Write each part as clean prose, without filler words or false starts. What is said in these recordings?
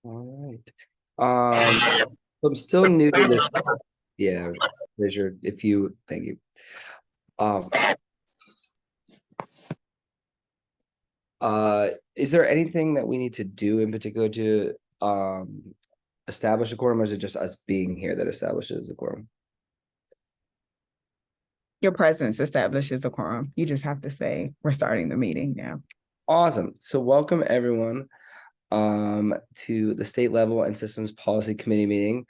All right. I'm still new to this. Yeah, if you, thank you. Um, is there anything that we need to do in particular to establish a quorum, or is it just us being here that establishes the quorum? Your presence establishes a quorum. You just have to say, we're starting the meeting now. Awesome. So welcome everyone to the state level and systems policy committee meeting.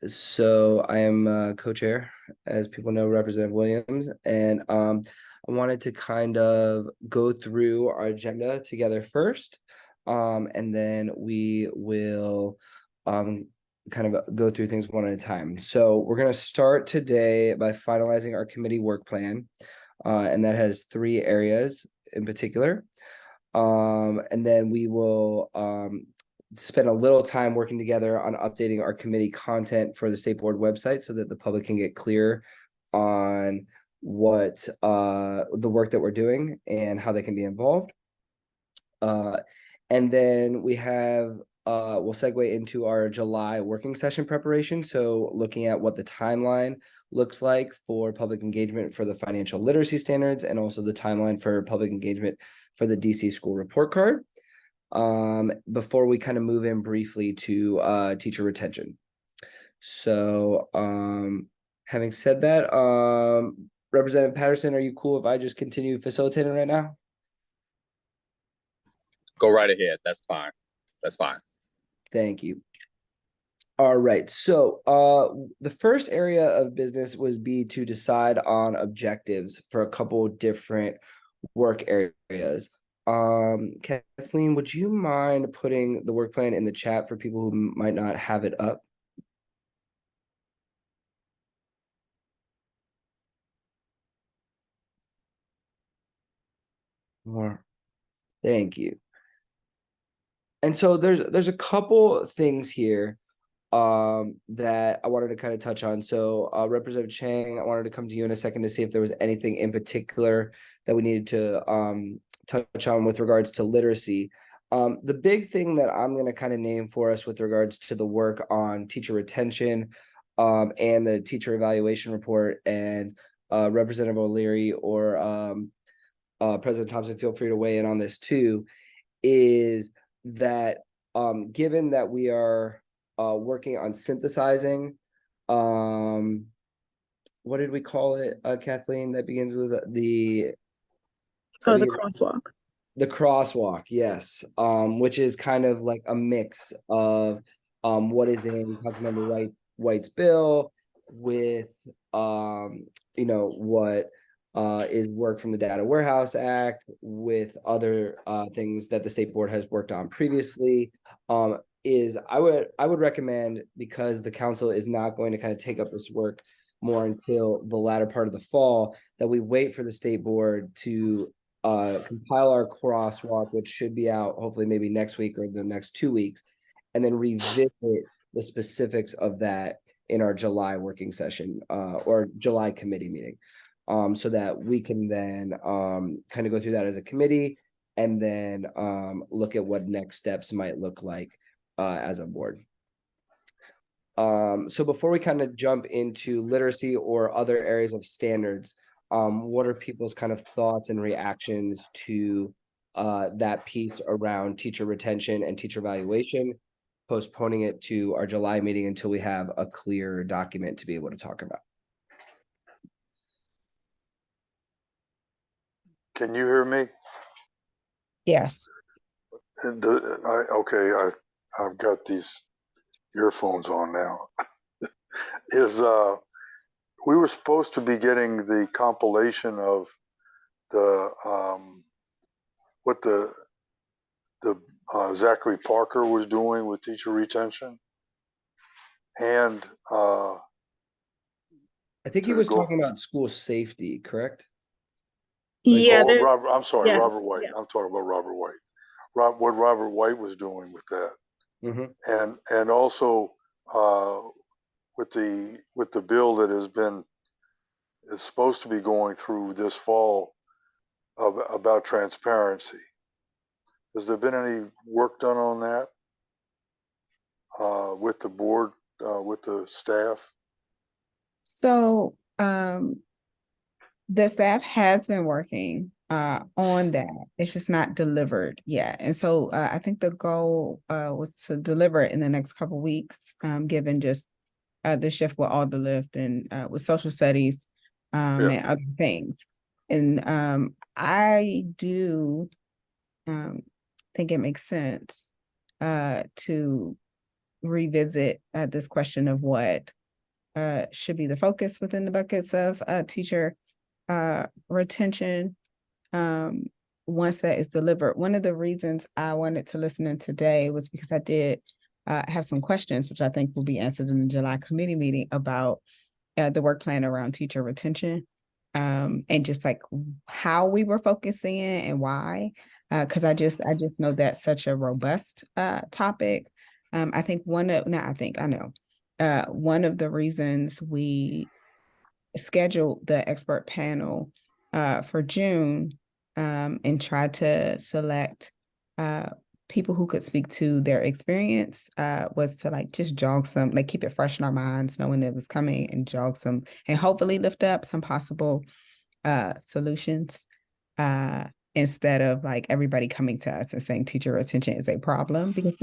So I am co-chair, as people know, Representative Williams, and I wanted to kind of go through our agenda together first, and then we will kind of go through things one at a time. So we're going to start today by finalizing our committee work plan, and that has 3 areas in particular. And then we will spend a little time working together on updating our committee content for the state board website so that the public can get clear on what the work that we're doing and how they can be involved. And then we have we'll segue into our July working session preparation. So looking at what the timeline looks like for public engagement for the financial literacy standards, and also the timeline for public engagement for the DC school report card, before we kind of move in briefly to teacher retention. So having said that, Representative Patterson, are you cool if I just continue facilitating right now? Go right ahead. That's fine. That's fine. Thank you. All right. So the first area of business was to decide on objectives for a couple different work areas. Kathleen, would you mind putting the work plan in the chat for people who might not have it up? More. Thank you. And so there's a couple things here that I wanted to kind of touch on. So Representative Chang, I wanted to come to you in a second to see if there was anything in particular that we needed to touch on with regards to literacy. The big thing that I'm going to kind of name for us with regards to the work on teacher retention and the teacher evaluation report, and Representative O'Leary or President Thompson, feel free to weigh in on this too, is that given that we are working on synthesizing, what did we call it, Kathleen, that begins with the crosswalk. The crosswalk, yes, which is kind of like a mix of what is in Councilmember White's bill with what is work from the Data Warehouse Act with other things that the state board has worked on previously. I would recommend, because the council is not going to kind of take up this work more until the latter part of the fall, that we wait for the state board to compile our crosswalk, which should be out hopefully maybe next week or the next 2 weeks, and then revisit the specifics of that in our July working session or July committee meeting, so that we can then kind of go through that as a committee, and then look at what next steps might look like as a board. So before we kind of jump into literacy or other areas of standards, what are people's kind of thoughts and reactions to that piece around teacher retention and teacher evaluation, postponing it to our July meeting until we have a clear document to be able to talk about? Can you hear me? Yes. I've got these earphones on now. We were supposed to be getting the compilation of the what the Zachary Parker was doing with teacher retention, and I think he was talking about school safety, correct? Yeah, I'm sorry, yeah, Robert White. Yeah. I'm talking about Robert White. What Robert White was doing with that, and also with the bill that is supposed to be going through this fall about transparency. Has there been any work done on that? with the board, with the staff? So the staff has been working on that. It's just not delivered yet. And so I think the goal was to deliver it in the next couple of weeks, given just the shift with all the lift and with social studies and other things. And I do think it makes sense to revisit this question of what should be the focus within the buckets of teacher retention once that is delivered. One of the reasons I wanted to listen in today was because I did have some questions, which I think will be answered in the July committee meeting about the work plan around teacher retention and just like how we were focusing and why. Because I just know that's such a robust topic. I think one of the reasons we scheduled the expert panel for June and tried to select people who could speak to their experience was to like just jog some, like keep it fresh in our minds, knowing it was coming and jog some, and hopefully lift up some possible solutions instead of like everybody coming to us and saying teacher retention is a problem, because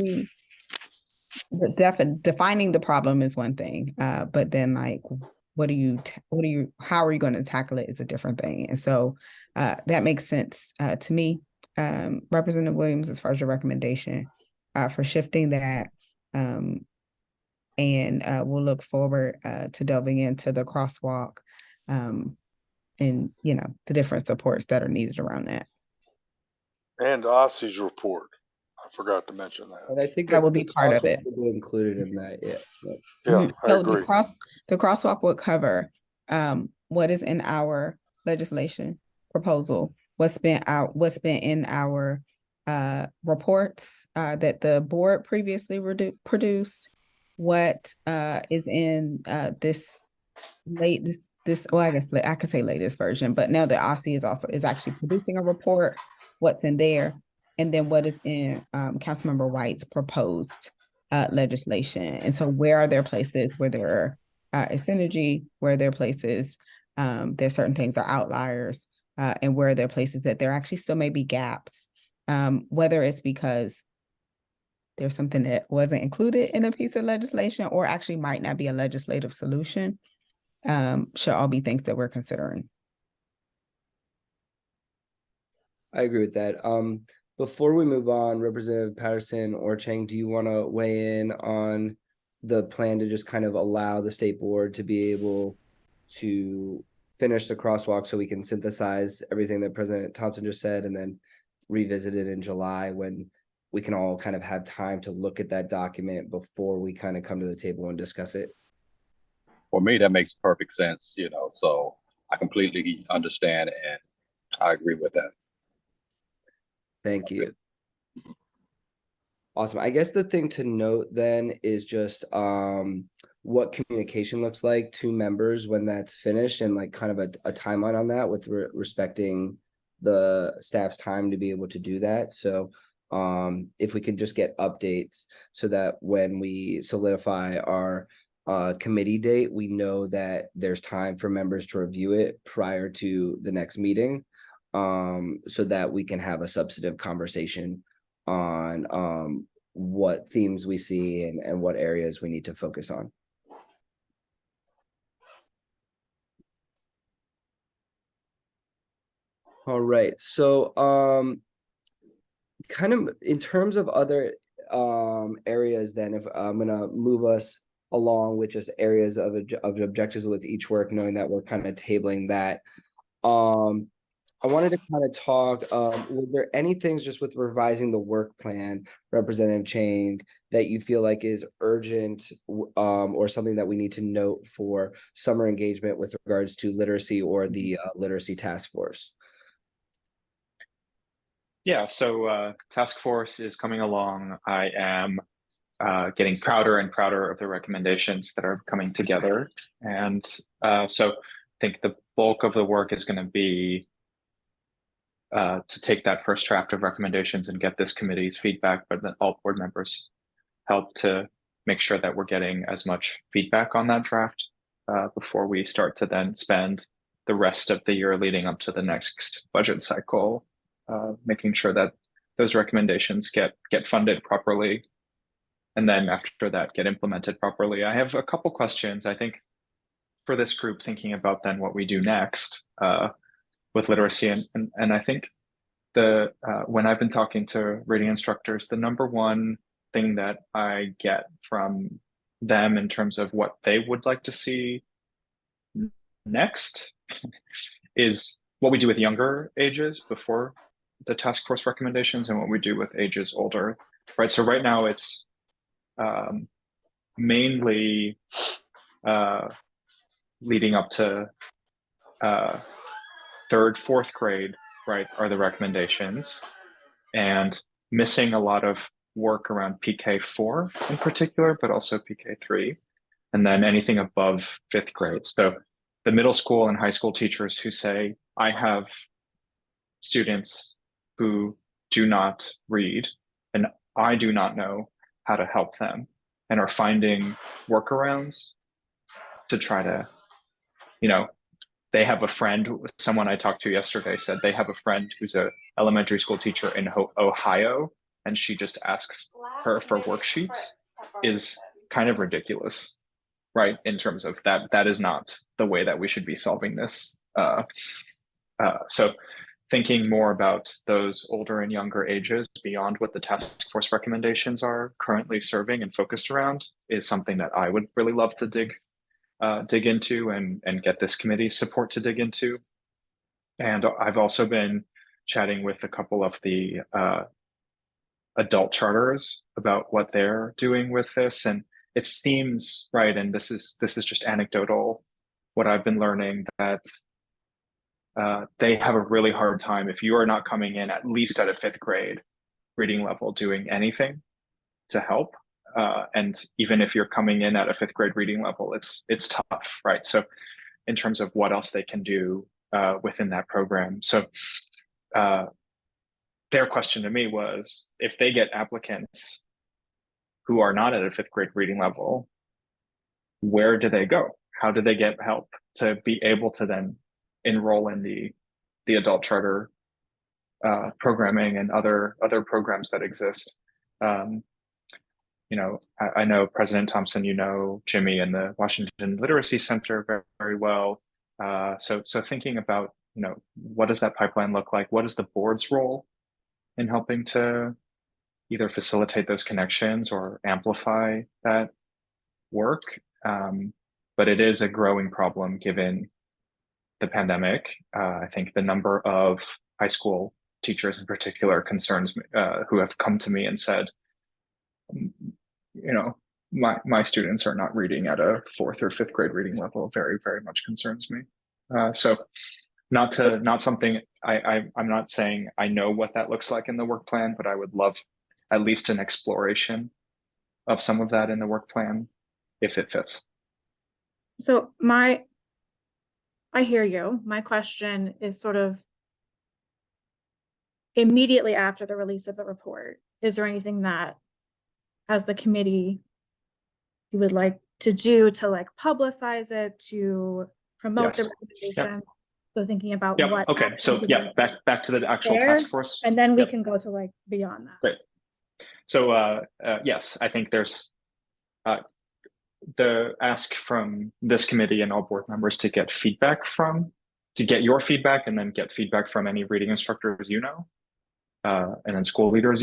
defining the problem is one thing, but then like how are you going to tackle it is a different thing. And so that makes sense to me. Representative Williams, as far as your recommendation for shifting that, and we'll look forward to delving into the crosswalk and the different supports that are needed around that. And OSSI's report. I forgot to mention that. And I think that will be part of it. Will be included in that. Yeah. So I agree. the crosswalk would cover what is in our legislation proposal, what's been in our reports that the board previously produced, what is in this well, I guess I could say latest version, but now the OSSI is actually producing a report, what's in there, and then what is in Councilmember White's proposed legislation. And so where are there places where there are a synergy, where there are places there certain things are outliers, and where there are places that there actually still may be gaps, whether it's because there's something that wasn't included in a piece of legislation or actually might not be a legislative solution, should all be things that we're considering. I agree with that. Before we move on, Representative Patterson or Chang, do you want to weigh in on the plan to just kind of allow the state board to be able to finish the crosswalk so we can synthesize everything that President Thompson just said and then revisit it in July when we can all kind of have time to look at that document before we kind of come to the table and discuss it? For me, that makes perfect sense, so I completely understand and I agree with that. Thank you. Awesome. I guess the thing to note then is just what communication looks like to members when that's finished, and like kind of a timeline on that with respecting the staff's time to be able to do that. So if we could just get updates so that when we solidify our committee date, we know that there's time for members to review it prior to the next meeting, so that we can have a substantive conversation on what themes we see and what areas we need to focus on. All right, so kind of in terms of other areas, then if I'm gonna move us along with just areas of objectives with each work, knowing that we're kind of tabling that. I wanted to kind of talk, were there any things just with revising the work plan, Representative Chang, that you feel like is urgent or something that we need to note for summer engagement with regards to literacy or the literacy task force? Yeah, so task force is coming along. I am getting prouder and prouder of the recommendations that are coming together. And so I think the bulk of the work is going to be to take that first draft of recommendations and get this committee's feedback, but then all board members help to make sure that we're getting as much feedback on that draft before we start to then spend the rest of the year leading up to the next budget cycle, making sure that those recommendations get funded properly, and then after that get implemented properly. I have a couple questions, I think, for this group, thinking about then what we do next with literacy. And I think when I've been talking to reading instructors, the number one thing that I get from them in terms of what they would like to see next is what we do with younger ages before the task force recommendations and what we do with ages older, right? So right now it's mainly leading up to third, fourth grade, right, are the recommendations, and missing a lot of work around PK4 in particular, but also PK3, and then anything above fifth grade. So the middle school and high school teachers who say, I have students who do not read and I do not know how to help them, and are finding workarounds to try to, they have a friend, someone I talked to yesterday said they have a friend who's an elementary school teacher in Ohio, and she just asks her for worksheets, is kind of ridiculous, right? In terms of that is not the way that we should be solving this. So thinking more about those older and younger ages beyond what the task force recommendations are currently serving and focused around is something that I would really love to dig into and get this committee's support to dig into. And I've also been chatting with a couple of the adult charters about what they're doing with this, and it seems, right, and this is just anecdotal, what I've been learning, that they have a really hard time if you are not coming in at least at a fifth grade reading level doing anything to help. And even if you're coming in at a fifth grade reading level, it's tough, right? So in terms of what else they can do within that program. So their question to me was, if they get applicants who are not at a fifth grade reading level, where do they go? How do they get help to be able to then enroll in the adult charter programming and other programs that exist? I know President Thompson, Jimmy and the Washington Literacy Center very, very well. So thinking about, what does that pipeline look like? What is the board's role in helping to either facilitate those connections or amplify that work? But it is a growing problem given the pandemic. I think the number of high school teachers in particular concerns me, who have come to me and said, my students are not reading at a fourth or fifth grade reading level, very, very much concerns me. So not something I'm not saying I know what that looks like in the work plan, but I would love at least an exploration of some of that in the work plan if it fits. So I hear you. My question is sort of immediately after the release of the report, is there anything that as the committee you would like to do to publicize it, to promote the recommendation? Yep. So thinking about what. Okay. So back to the actual task force. And then we can go to beyond that. Great. So yes, I think there's the ask from this committee and all board members to get your feedback, and then get feedback from any reading instructors, and then school leaders,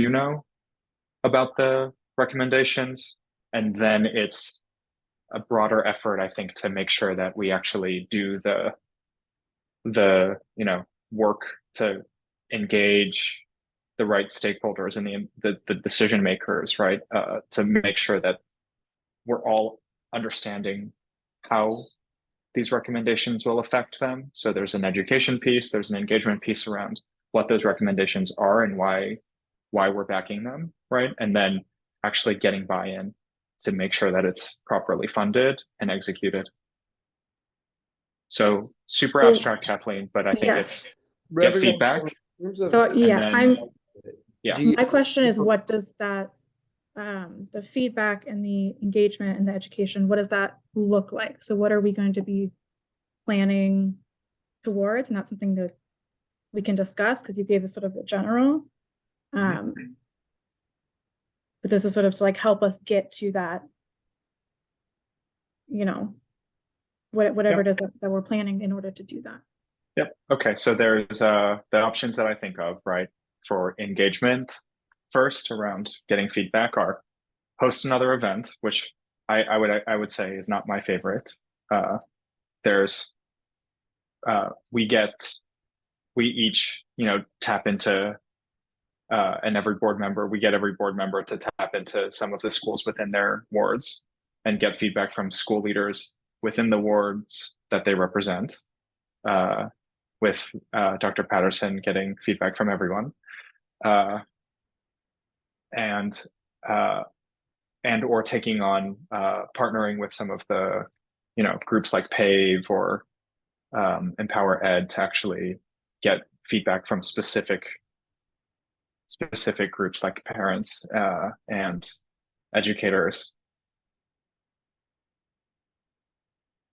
about the recommendations. And then it's a broader effort, I think, to make sure that we actually do the work to engage the right stakeholders and the decision makers, right, to make sure that we're all understanding how these recommendations will affect them. So there's an education piece, there's an engagement piece around what those recommendations are and why we're backing them, right? And then actually getting buy-in to make sure that it's properly funded and executed. So super abstract, Kathleen, but I think it's get feedback. So my question is, what does that the feedback and the engagement and the education, what does that look like? So what are we going to be planning towards? And that's something that we can discuss, because you gave us sort of the general. But this is sort of to like help us get to that, you know, whatever it is that we're planning in order to do that. Yep. Okay. So there's the options that I think of, right, for engagement first around getting feedback are host another event, which I would say is not my favorite. There's we each, you know, tap into and every board member to tap into some of the schools within their wards and get feedback from school leaders within the wards that they represent, with Dr. Patterson getting feedback from everyone, and or taking on partnering with some of the, you know, groups like PAVE or Empower Ed to actually get feedback from specific groups like parents and educators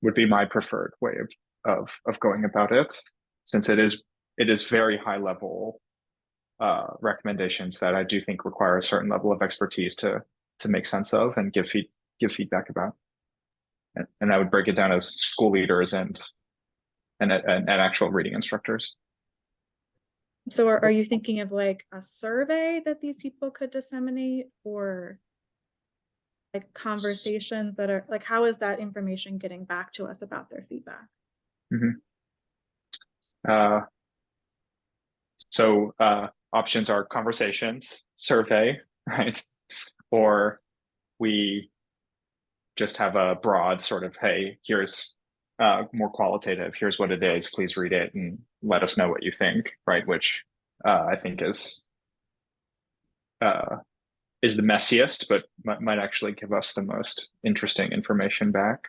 would be my preferred way of going about it, since it is very high level recommendations that I do think require a certain level of expertise to make sense of and give feedback about. And I would break it down as school leaders and actual reading instructors. So are you thinking of like a survey that these people could disseminate, or like conversations that are like, how is that information getting back to us about their feedback? So options are conversations, survey, right? Or we just have a broad sort of, hey, here's more qualitative, here's what it is, please read it and let us know what you think, right? Which I think is the messiest, but might actually give us the most interesting information back.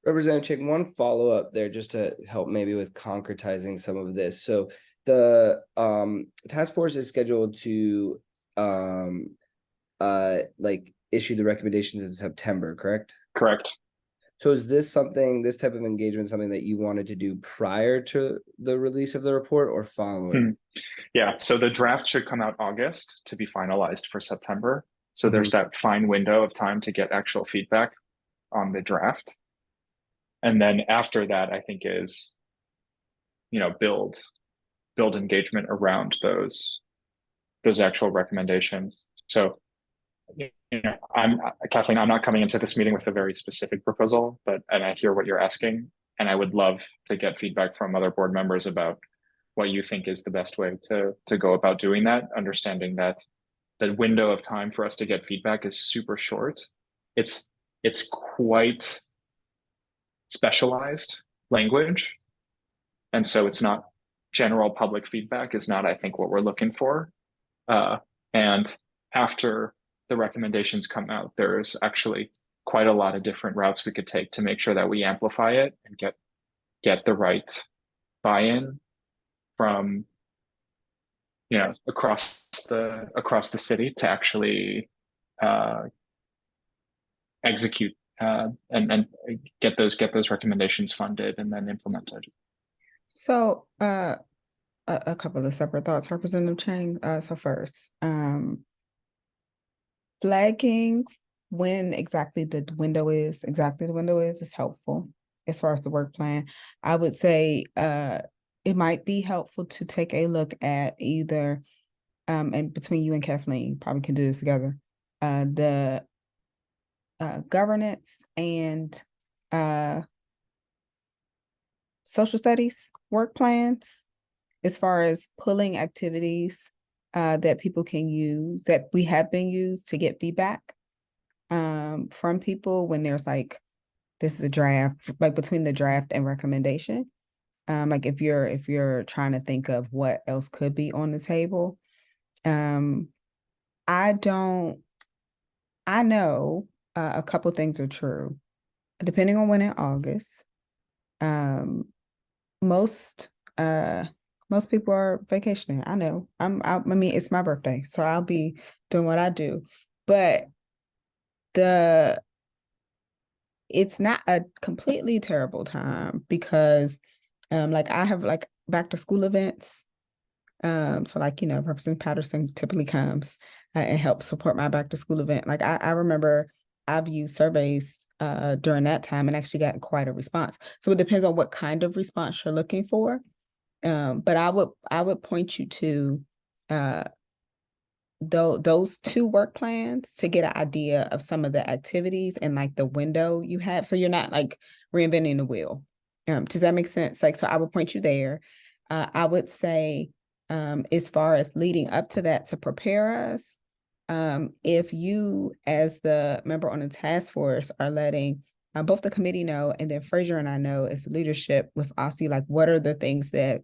Representative Chick, one follow-up there just to help maybe with concretizing some of this. So the task force is scheduled to like issue the recommendations in September, correct? Correct. So is this type of engagement, something that you wanted to do prior to the release of the report or following? Yeah, so the draft should come out August to be finalized for September. So there's that fine window of time to get actual feedback on the draft. And then after that, I think is, you know, build engagement around those actual recommendations. So, you know, Kathleen, I'm not coming into this meeting with a very specific proposal, and I hear what you're asking, and I would love to get feedback from other board members about what you think is the best way to go about doing that, understanding that the window of time for us to get feedback is super short. It's quite specialized language, and so it's not general public feedback is not, I think, what we're looking for. And after the recommendations come out, there's actually quite a lot of different routes we could take to make sure that we amplify it and get the right buy-in from, you know, across the city to actually execute and get those recommendations funded and then implemented. So a couple of separate thoughts, Representative Chang. So first, flagging when exactly the window is helpful as far as the work plan. I would say it might be helpful to take a look at either, and between you and Kathleen, probably can do this together, the governance and social studies work plans, as far as pulling activities that people can use, that we have been used to get feedback from people when there's like, this is a draft, like between the draft and recommendation. Like if you're trying to think of what else could be on the table. I know a couple things are true. Depending on when in August, most Most people are vacationing. I know. I mean, it's my birthday, so I'll be doing what I do. But it's not a completely terrible time because like I have like back to school events. So like, Representative Patterson typically comes and helps support my back to school event. Like I remember I've used surveys during that time and actually gotten quite a response. So it depends on what kind of response you're looking for. But I would point you to those two work plans to get an idea of some of the activities and like the window you have. So you're not like reinventing the wheel. Does that make sense? Like, so I would point you there. I would say, as far as leading up to that to prepare us, if you, as the member on the task force, are letting both the committee know, and then Fraser and I know as leadership with OSSI, like what are the things that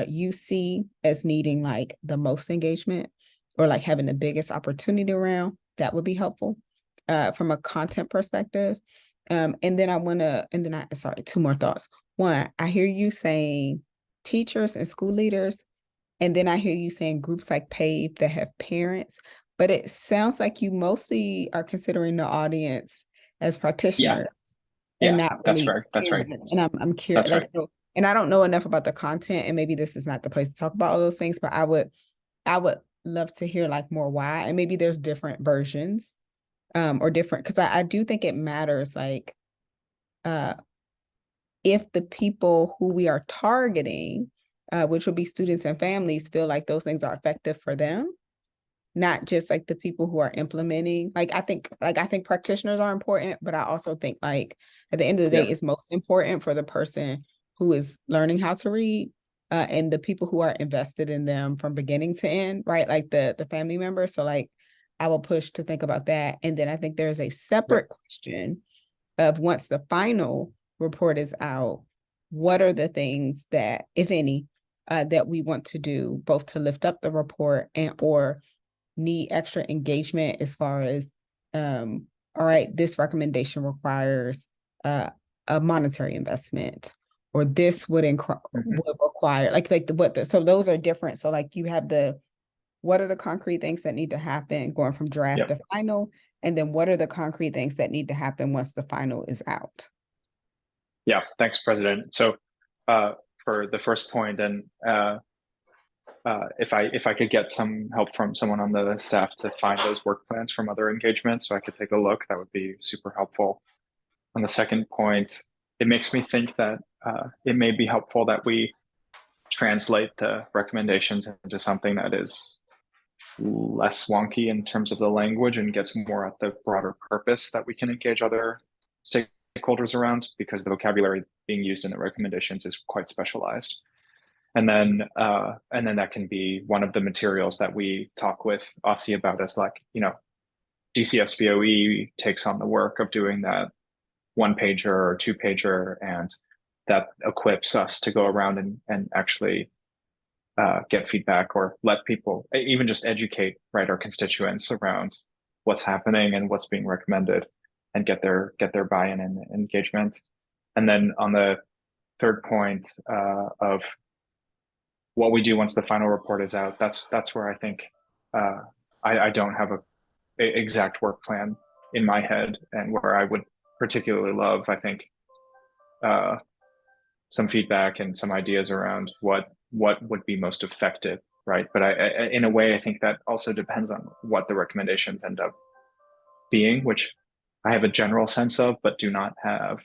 you see as needing like the most engagement or like having the biggest opportunity around, that would be helpful from a content perspective. And then sorry, two more thoughts. One, I hear you saying teachers and school leaders, and then I hear you saying groups like PAVE that have parents, but it sounds like you mostly are considering the audience as practitioners and not that's really right. That's right. parents. And I'm curious, That's like, right. so, and I don't know enough about the content, and maybe this is not the place to talk about all those things, but I would love to hear like more why, and maybe there's different versions or different, because I do think it matters like if the people who we are targeting, which would be students and families, feel like those things are effective for them, not just like the people who are implementing. Like I think practitioners are important, but I also think like at the end of the day, it's most important for the person who is learning how to read and the people who are invested in them from beginning to end, right? Like the family members. So like I will push to think about that. And then I think there's a separate question of once the final report is out, what are the things that, if any, that we want to do both to lift up the report and or need extra engagement as far as all right, this recommendation requires a monetary investment, or this would require so those are different. So like you have what are the concrete things that need to happen going from draft to final, and then what are the concrete things that need to happen once the final is out? Yeah, thanks, President. So for the first point, and if I could get some help from someone on the staff to find those work plans from other engagements so I could take a look, that would be super helpful. On the second point, it makes me think that it may be helpful that we translate the recommendations into something that is less wonky in terms of the language and gets more at the broader purpose that we can engage other stakeholders around, because the vocabulary being used in the recommendations is quite specialized. And then that can be one of the materials that we talk with OSSI about, as like, DC SBOE takes on the work of doing that one pager or two pager, and that equips us to go around and actually get feedback or let people even just educate, right, our constituents around what's happening and what's being recommended, and get their buy-in and engagement. And then on the third point of what we do once the final report is out, that's where I think I don't have a exact work plan in my head, and where I would particularly love, I think, some feedback and some ideas around what would be most effective, right? But I in a way, I think that also depends on what the recommendations end up being, which I have a general sense of, but do not have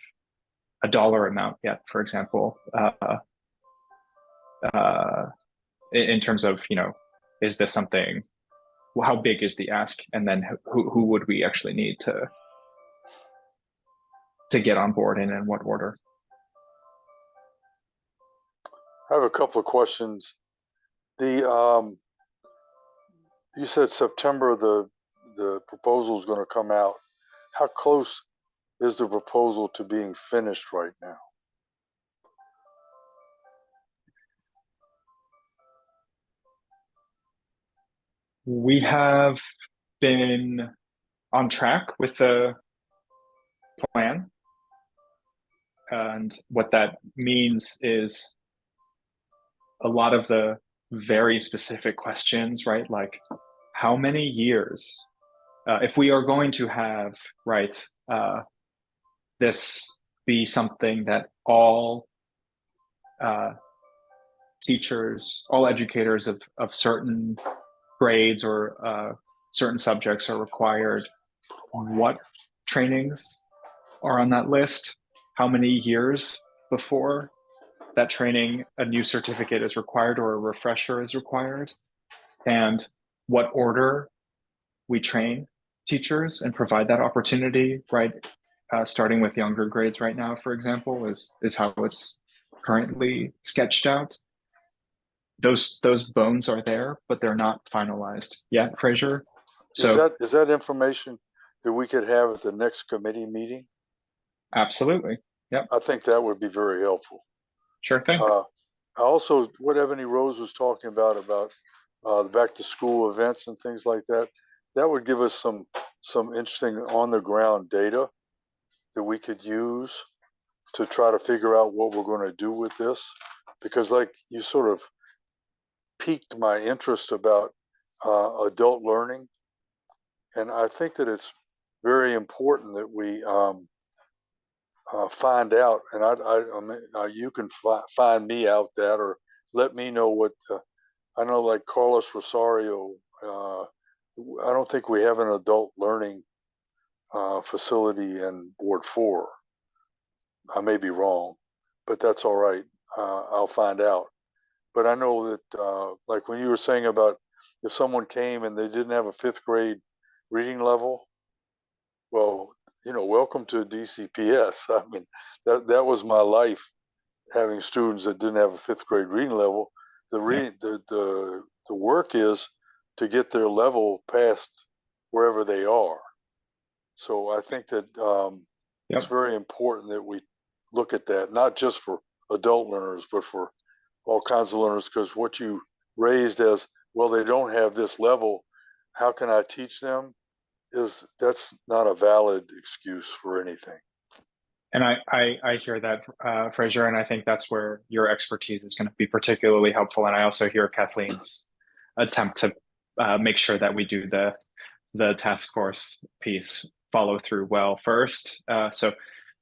a dollar amount yet. For example, in terms of, is this something? How big is the ask, and then who would we actually need to get on board, and in what order? I have a couple of questions. You said September the proposal is going to come out. How close is the proposal to being finished right now? We have been on track with the plan. And what that means is a lot of the very specific questions, right? Like how many years, if we are going to have, right, this be something that all teachers, all educators of certain grades or certain subjects are required, what trainings are on that list, how many years before that training a new certificate is required or a refresher is required, and what order we train teachers and provide that opportunity, right? Starting with younger grades right now, for example, is how it's currently sketched out. Those bones are there, but they're not finalized yet, Fraser. So is that information that we could have at the next committee meeting? absolutely. Yep. I think that would be very helpful. Sure thing. Also, what Ebony Rose was talking about the back to school events and things like that, that would give us some interesting on the ground data that we could use to try to figure out what we're going to do with this. Because like you sort of piqued my interest about adult learning. And I think that it's very important that we find out, and I mean, you can find me out that, or let me know what, I know like Carlos Rosario, I don't think we have an adult learning facility in Ward 4. I may be wrong, but that's all right. I'll find out. But I know that, like when you were saying about if someone came and they didn't have a 5th grade reading level, well, you know, welcome to DCPS. I mean, that was my life, having students that didn't have a 5th grade reading level. The reading, the work is to get their level past wherever they are. So I think that it's very important that we look at that, not just for adult learners, but for all kinds of learners, because what you raised as, well, they don't have this level, how can I teach them? That's not a valid excuse for anything. And I hear that, Fraser, and I think that's where your expertise is going to be particularly helpful. And I also hear Kathleen's attempt to make sure that we do the task force piece follow through well first.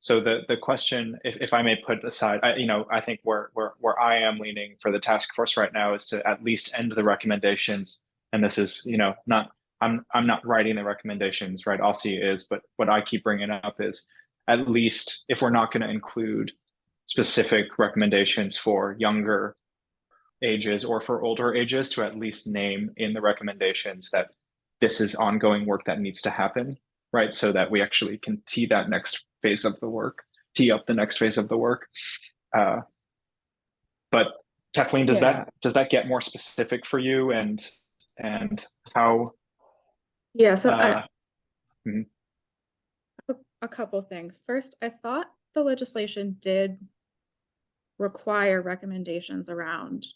So the question, if I may put aside, I think where I am leaning for the task force right now is to at least end the recommendations. And this is, not, I'm not writing the recommendations, right? Aussie is, but what I keep bringing up is, at least if we're not going to include specific recommendations for younger ages or for older ages, to at least name in the recommendations that this is ongoing work that needs to happen, right? So that we actually can tee up the next phase of the work. But Kathleen, does that get more specific for you, and how? Yeah, so a couple things. First, I thought the legislation did require recommendations around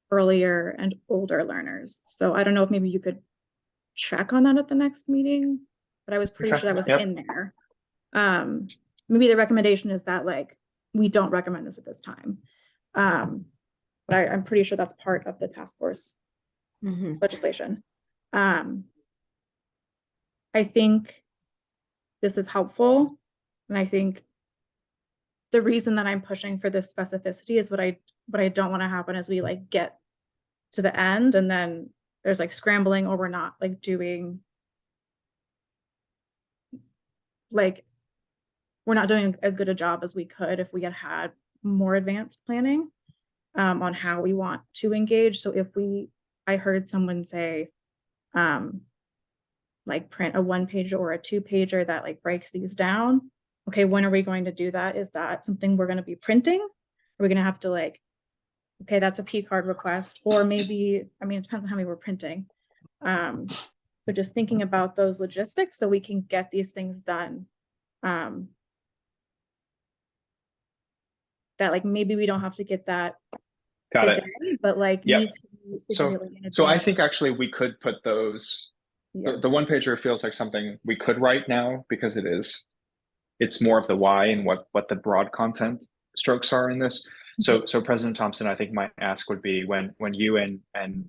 earlier and older learners. So I don't know if maybe you could check on that at the next meeting, but I was pretty sure that was in there. Maybe the recommendation is that like we don't recommend this at this time. But I'm pretty sure that's part of the task force legislation. I think this is helpful. And I think the reason that I'm pushing for this specificity is what I don't want to happen is we like get to the end and then there's like scrambling, or we're not like doing we're not doing as good a job as we could if we had more advanced planning on how we want to engage. So if I heard someone say, like print a 1-pager or a 2-pager that like breaks these down. Okay, when are we going to do that? Is that something we're going to be printing? Are we going to have to like, okay, that's a P card request, or maybe, I mean, it depends on how many we're printing. So just thinking about those logistics so we can get these things done. That like maybe we don't have to get that today, but like needs to be significantly in advance. So I think actually we could put those. The 1-pager feels like something we could write now because it's more of the why and what the broad content strokes are in this. So President Thompson, I think my ask would be when you and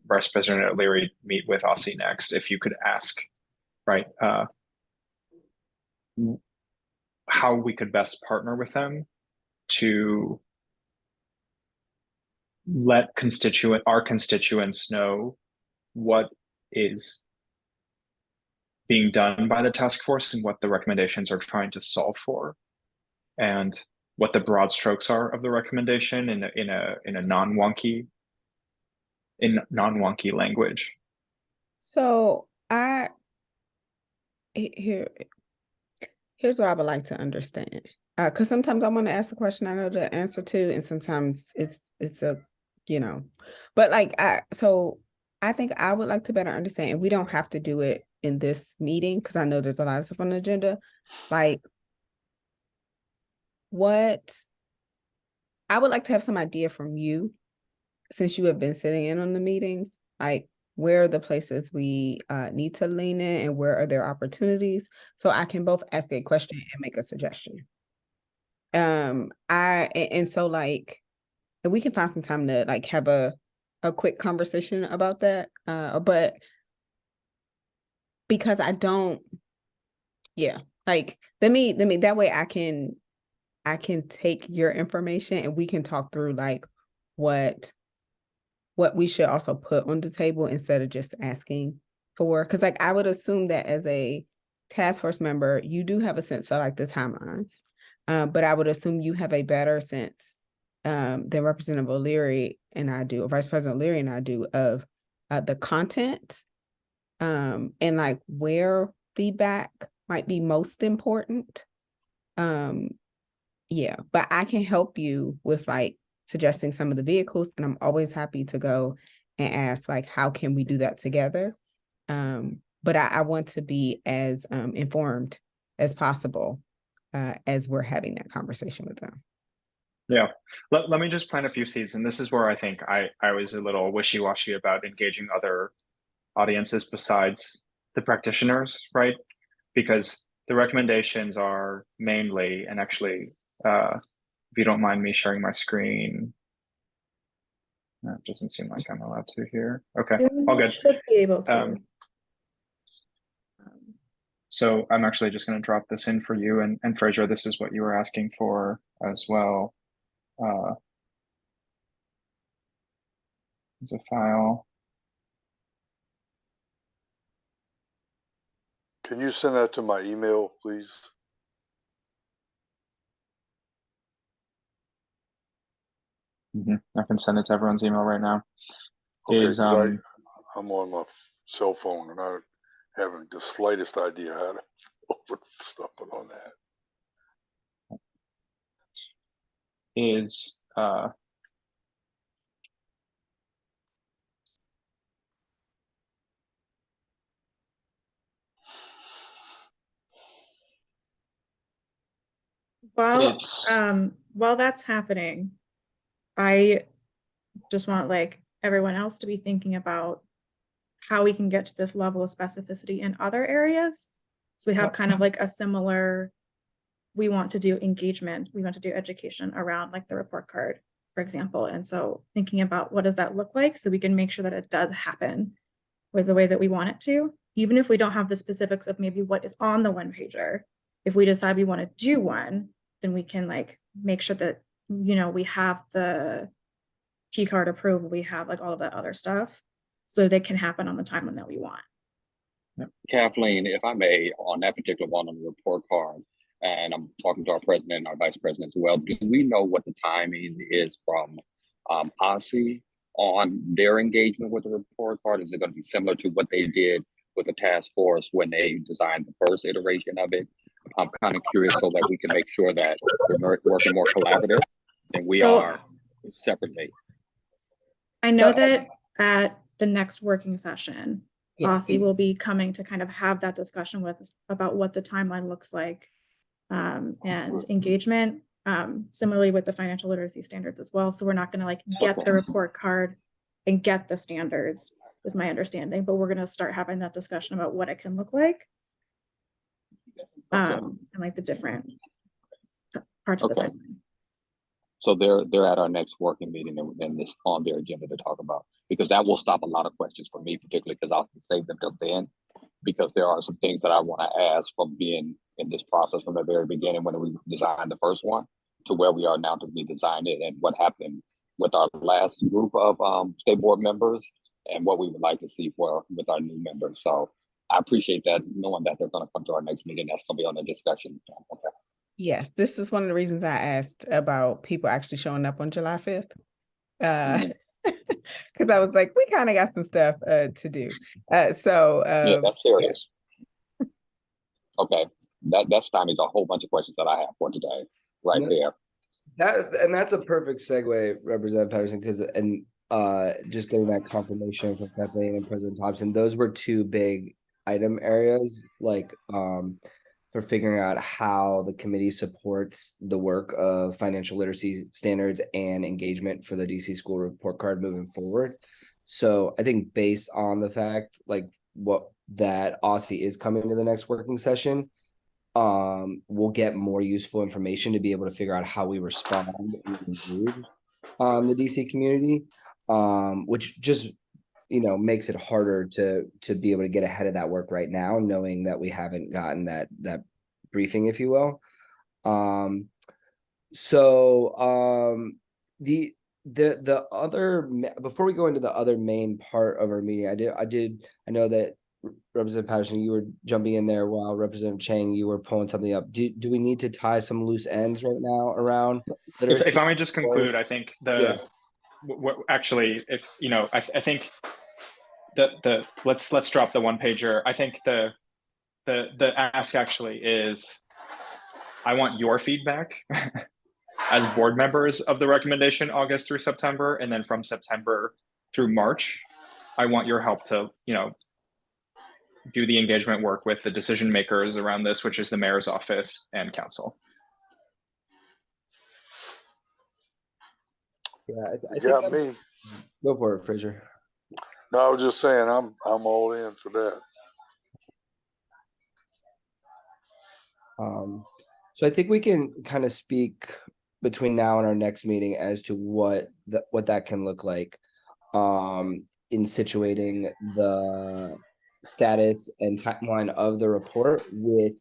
Vice President O'Leary meet with Aussie next, if you could ask, right, how we could best partner with them to let our constituents know what is being done by the task force and what the recommendations are trying to solve for, and what the broad strokes are of the recommendation in a non-wonky language. So here's what I would like to understand. Because sometimes I want to ask the question I know the answer to, and sometimes it's a, but so I think I would like to better understand, and we don't have to do it in this meeting because I know there's a lot of stuff on the agenda. Like, what I would like to have some idea from you, since you have been sitting in on the meetings, like where are the places we need to lean in and where are there opportunities, so I can both ask a question and make a suggestion. And we can find some time to like have a quick conversation about that. But because I don't, like let me that way I can take your information and we can talk through like what we should also put on the table instead of just asking for, because like I would assume that as a task force member, you do have a sense of like the timelines. But I would assume you have a better sense than Representative O'Leary and I do, or Vice President O'Leary and I do, of the content and like where feedback might be most important. But I can help you with like suggesting some of the vehicles, and I'm always happy to go and ask like, how can we do that together? But I want to be as informed as possible as we're having that conversation with them. Yeah, let me just plant a few seeds, and this is where I think I was a little wishy-washy about engaging other audiences besides the practitioners, right? Because the recommendations are mainly, and actually, if you don't mind me sharing my screen, that doesn't seem like I'm allowed to here. Okay, all good. Should be able to. So I'm actually just going to drop this in for you, and Fraser, this is what you were asking for as well. It's a file. Can you send that to my email, please? I can send it to everyone's email right now. Okay, I'm on my cell phone and I haven't the slightest idea how to open stuff on that. While that's happening, I just want like everyone else to be thinking about how we can get to this level of specificity in other areas. So we have kind of like a similar, we want to do engagement, we want to do education around like the report card, for example. And so thinking about what does that look like so we can make sure that it does happen with the way that we want it to, even if we don't have the specifics of maybe what is on the one pager. If we decide we want to do one, then we can like make sure that, we have the key card approval, we have like all of that other stuff, so they can happen on the timeline that we want. Kathleen, if I may, on that particular one on the report card, and I'm talking to our president and our vice president as well, do we know what the timing is from OSSI on their engagement with the report card? Is it going to be similar to what they did with the task force when they designed the first iteration of it? I'm kind of curious so that we can make sure that we're working more collaborative than we are separately. I know that at the next working session, OSSI will be coming to kind of have that discussion with us about what the timeline looks like and engagement, similarly with the financial literacy standards as well. So we're not going to like get the report card and get the standards, is my understanding, but we're going to start having that discussion about what it can look like. And like the different parts of the timeline. So they're at our next working meeting, and this on their agenda to talk about, because that will stop a lot of questions for me, particularly because I'll save them till then, because there are some things that I want to ask from being in this process from the very beginning when we designed the first one to where we are now to be designed it, and what happened with our last group of state board members and what we would like to see for with our new members. So I appreciate that, knowing that they're going to come to our next meeting. That's going to be on the discussion. Okay. Yes, this is one of the reasons I asked about people actually showing up on July 5th. Because I was like, we kind of got some stuff to do. Yeah, that's serious. Yeah. Okay, that's time is a whole bunch of questions that I have for today, right there. That's a perfect segue, Representative Patterson, because just getting that confirmation from Kathleen and President Thompson, those were two big item areas, like for figuring out how the committee supports the work of financial literacy standards and engagement for the DC school report card moving forward. So I think based on the fact that OSSI is coming to the next working session, we'll get more useful information to be able to figure out how we respond and engage the DC community, which just makes it harder to be able to get ahead of that work right now, knowing that we haven't gotten that briefing, if you will. The other, before we go into the other main part of our meeting, I know that Representative Patterson, you were jumping in there while Representative Chang, you were pulling something up. Do we need to tie some loose ends right now around literacy? If I may just conclude, I think actually, if I think the let's drop the one pager. I think the ask actually is, I want your feedback as board members of the recommendation August through September, and then from September through March, I want your help to do the engagement work with the decision makers around this, which is the mayor's office and council. Yeah, I got me. Go for it, Fraser. No, I was just saying I'm all in for that. So I think we can kind of speak between now and our next meeting as to what that can look like in situating the status and timeline of the report with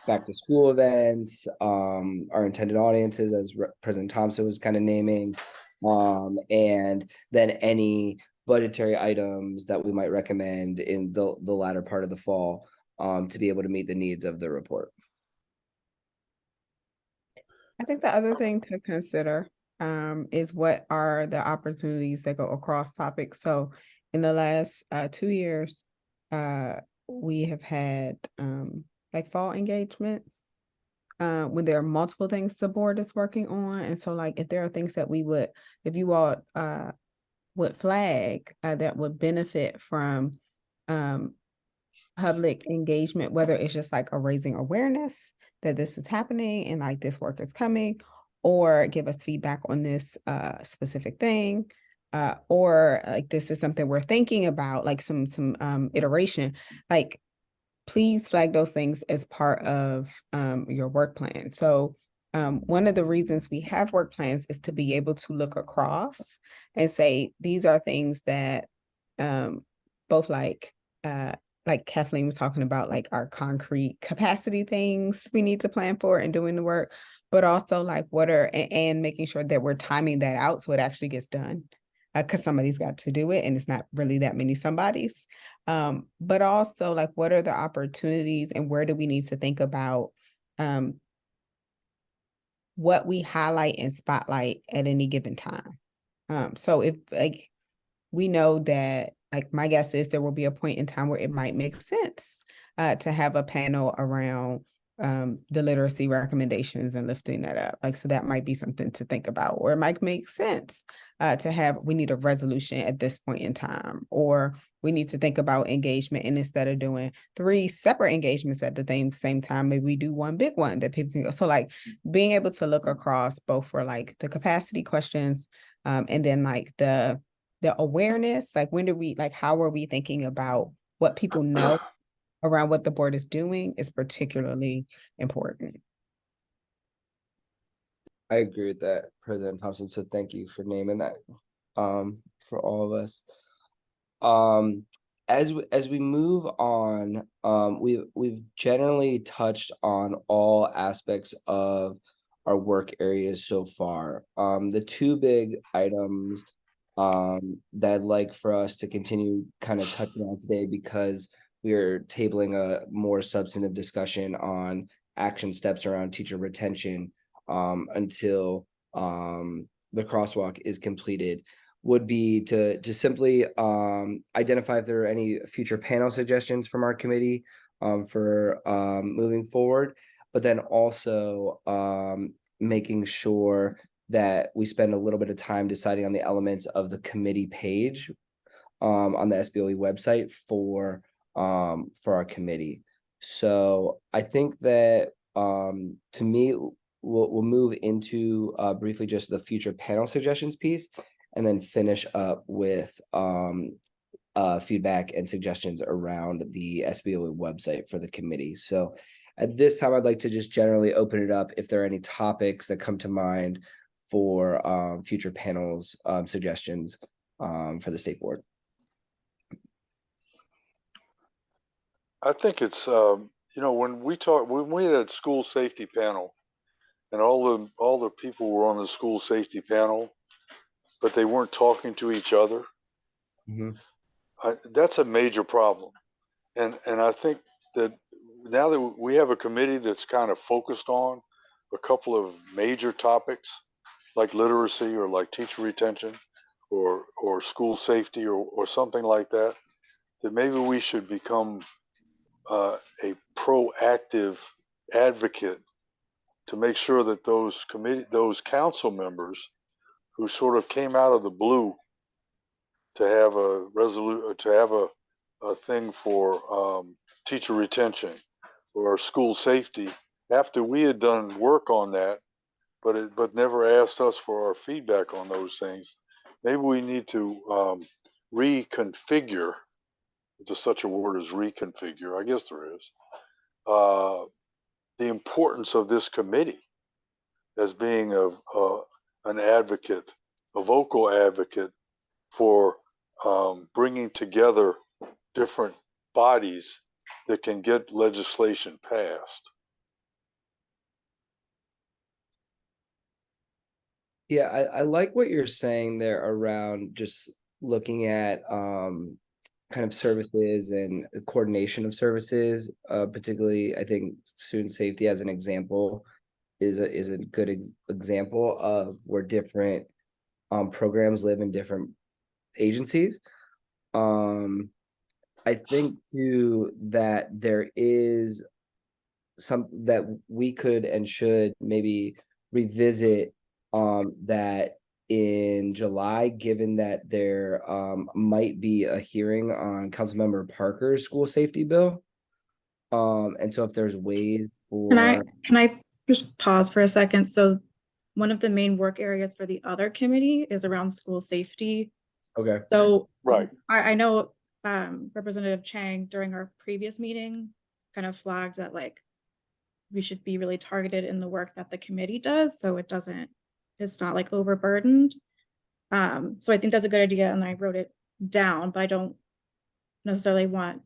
back to school events, our intended audiences, as President Thompson was kind of naming, and then any budgetary items that we might recommend in the latter part of the fall to be able to meet the needs of the report. I think the other thing to consider is what are the opportunities that go across topics. So in the last 2 years, we have had like fall engagements when there are multiple things the board is working on. And so like if there are things that if you all would flag that would benefit from public engagement, whether it's just like a raising awareness that this is happening and like this work is coming, or give us feedback on this specific thing, or like this is something we're thinking about, like some iteration, like please flag those things as part of your work plan. So one of the reasons we have work plans is to be able to look across and say, these are things that both like Kathleen was talking about, like our concrete capacity things we need to plan for and doing the work, but also like and making sure that we're timing that out so it actually gets done, because somebody's got to do it and it's not really that many somebodies. But also like, what are the opportunities and where do we need to think about what we highlight and spotlight at any given time? So if like, we know that, like my guess is there will be a point in time where it might make sense to have a panel around the literacy recommendations and lifting that up. Like, so that might be something to think about, or it might make sense we need a resolution at this point in time, or we need to think about engagement, and instead of doing 3 separate engagements at the same time, maybe we do one big one that people can go. So like being able to look across both for like the capacity questions and then like the awareness, like how are we thinking about what people know around what the board is doing is particularly important. I agree with that, President Thompson. So thank you for naming that for all of us. As we move on, we've generally touched on all aspects of our work areas so far. The two big items that I'd like for us to continue kind of touching on today, because we are tabling a more substantive discussion on action steps around teacher retention until the crosswalk is completed, would be to simply identify if there are any future panel suggestions from our committee for moving forward, but then also making sure that we spend a little bit of time deciding on the elements of the committee page on the SBOE website for our committee. So I think that to me, we'll move into briefly just the future panel suggestions piece, and then finish up with feedback and suggestions around the SBOE website for the committee. So at this time, I'd like to just generally open it up if there are any topics that come to mind for future panels suggestions for the state board. I think it's when we had school safety panel, and all the people were on the school safety panel, but they weren't talking to each other. Mm-hmm. That's a major problem, and I think that now that we have a committee that's kind of focused on a couple of major topics like literacy or like teacher retention or school safety or something like that, that maybe we should become a proactive advocate to make sure that those council members who sort of came out of the blue to have a thing for teacher retention or school safety, after we had done work on that, but never asked us for our feedback on those things, maybe we need to reconfigure, if there's such a word as reconfigure, I guess there is, the importance of this committee as being an advocate, a vocal advocate for bringing together different bodies that can get legislation passed. Yeah, I like what you're saying there around just looking at kind of services and coordination of services. Particularly, I think student safety as an example is a good example of where different programs live in different agencies. I think too that there is some that we could and should maybe revisit that in July, given that there might be a hearing on Councilmember Parker's school safety bill. And so if there's ways for can I just pause for a second? So one of the main work areas for the other committee is around school safety. Okay. So right. I know Representative Chang during our previous meeting kind of flagged that like we should be really targeted in the work that the committee does, so it's not like overburdened. So I think that's a good idea, and I wrote it down, but I don't necessarily want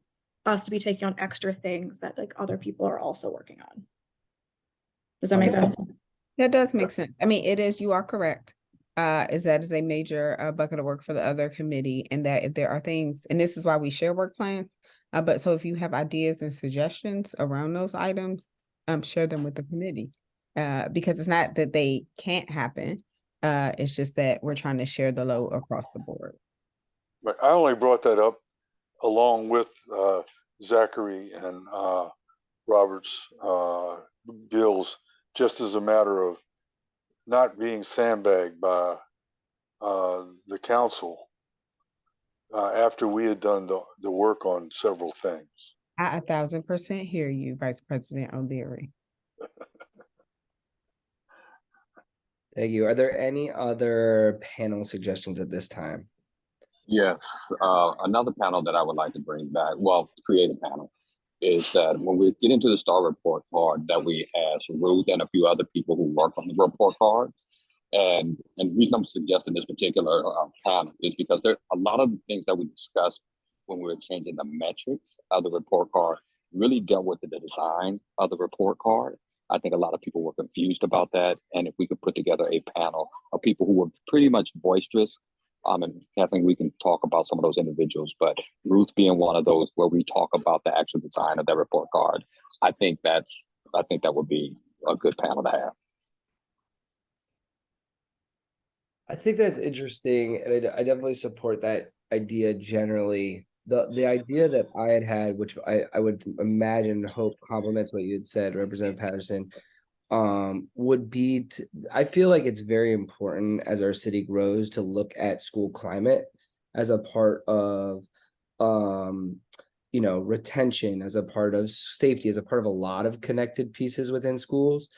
us to be taking on extra things that like other people are also working on. Does that make sense? That does make sense. I mean, you are correct. Is a major bucket of work for the other committee, and that if there are things, and this is why we share work plans, but so if you have ideas and suggestions around those items, share them with the committee, because it's not that they can't happen. It's just that we're trying to share the load across the board. But I only brought that up along with Zachary and Robert's bills, just as a matter of not being sandbagged by the council after we had done the work on several things. I 1000% hear you, Vice President O'Leary. Thank you. Are there any other panel suggestions at this time? Yes, another panel that I would like to bring back, well, create a panel, is that when we get into the STAR report card, that we ask Ruth and a few other people who work on the report card. And the reason I'm suggesting this particular panel is because there a lot of things that we discussed when we were changing the metrics of the report card really dealt with the design of the report card. I think a lot of people were confused about that. And if we could put together a panel of people who were pretty much boisterous, and Kathleen, we can talk about some of those individuals, but Ruth being one of those where we talk about the actual design of that report card, I think that would be a good panel to have. I think that's interesting, and I definitely support that idea generally. The idea that I had, which I would imagine, hope complements what you had said, Representative Patterson, would be I feel like it's very important as our city grows to look at school climate as a part of retention, as a part of safety, as a part of a lot of connected pieces within schools.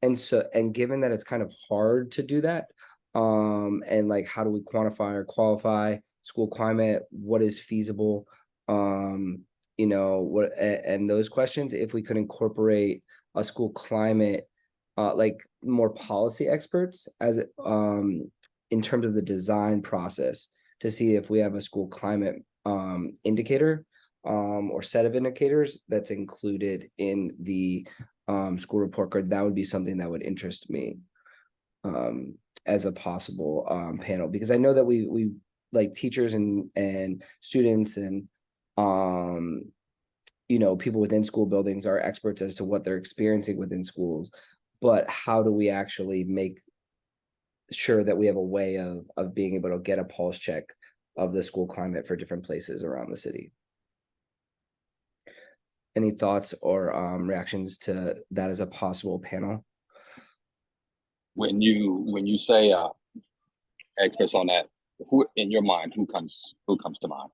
And given that it's kind of hard to do that, and like, how do we quantify or qualify school climate, what is feasible, what, and those questions, if we could incorporate a school climate, like more policy experts as in terms of the design process, to see if we have a school climate indicator or set of indicators that's included in the school report card, that would be something that would interest me as a possible panel, because I know that we like teachers and students and people within school buildings are experts as to what they're experiencing within schools, but how do we actually make sure that we have a way of being able to get a pulse check of the school climate for different places around the city? Any thoughts or reactions to that as a possible panel? When you say experts on that, who in your mind, who comes to mind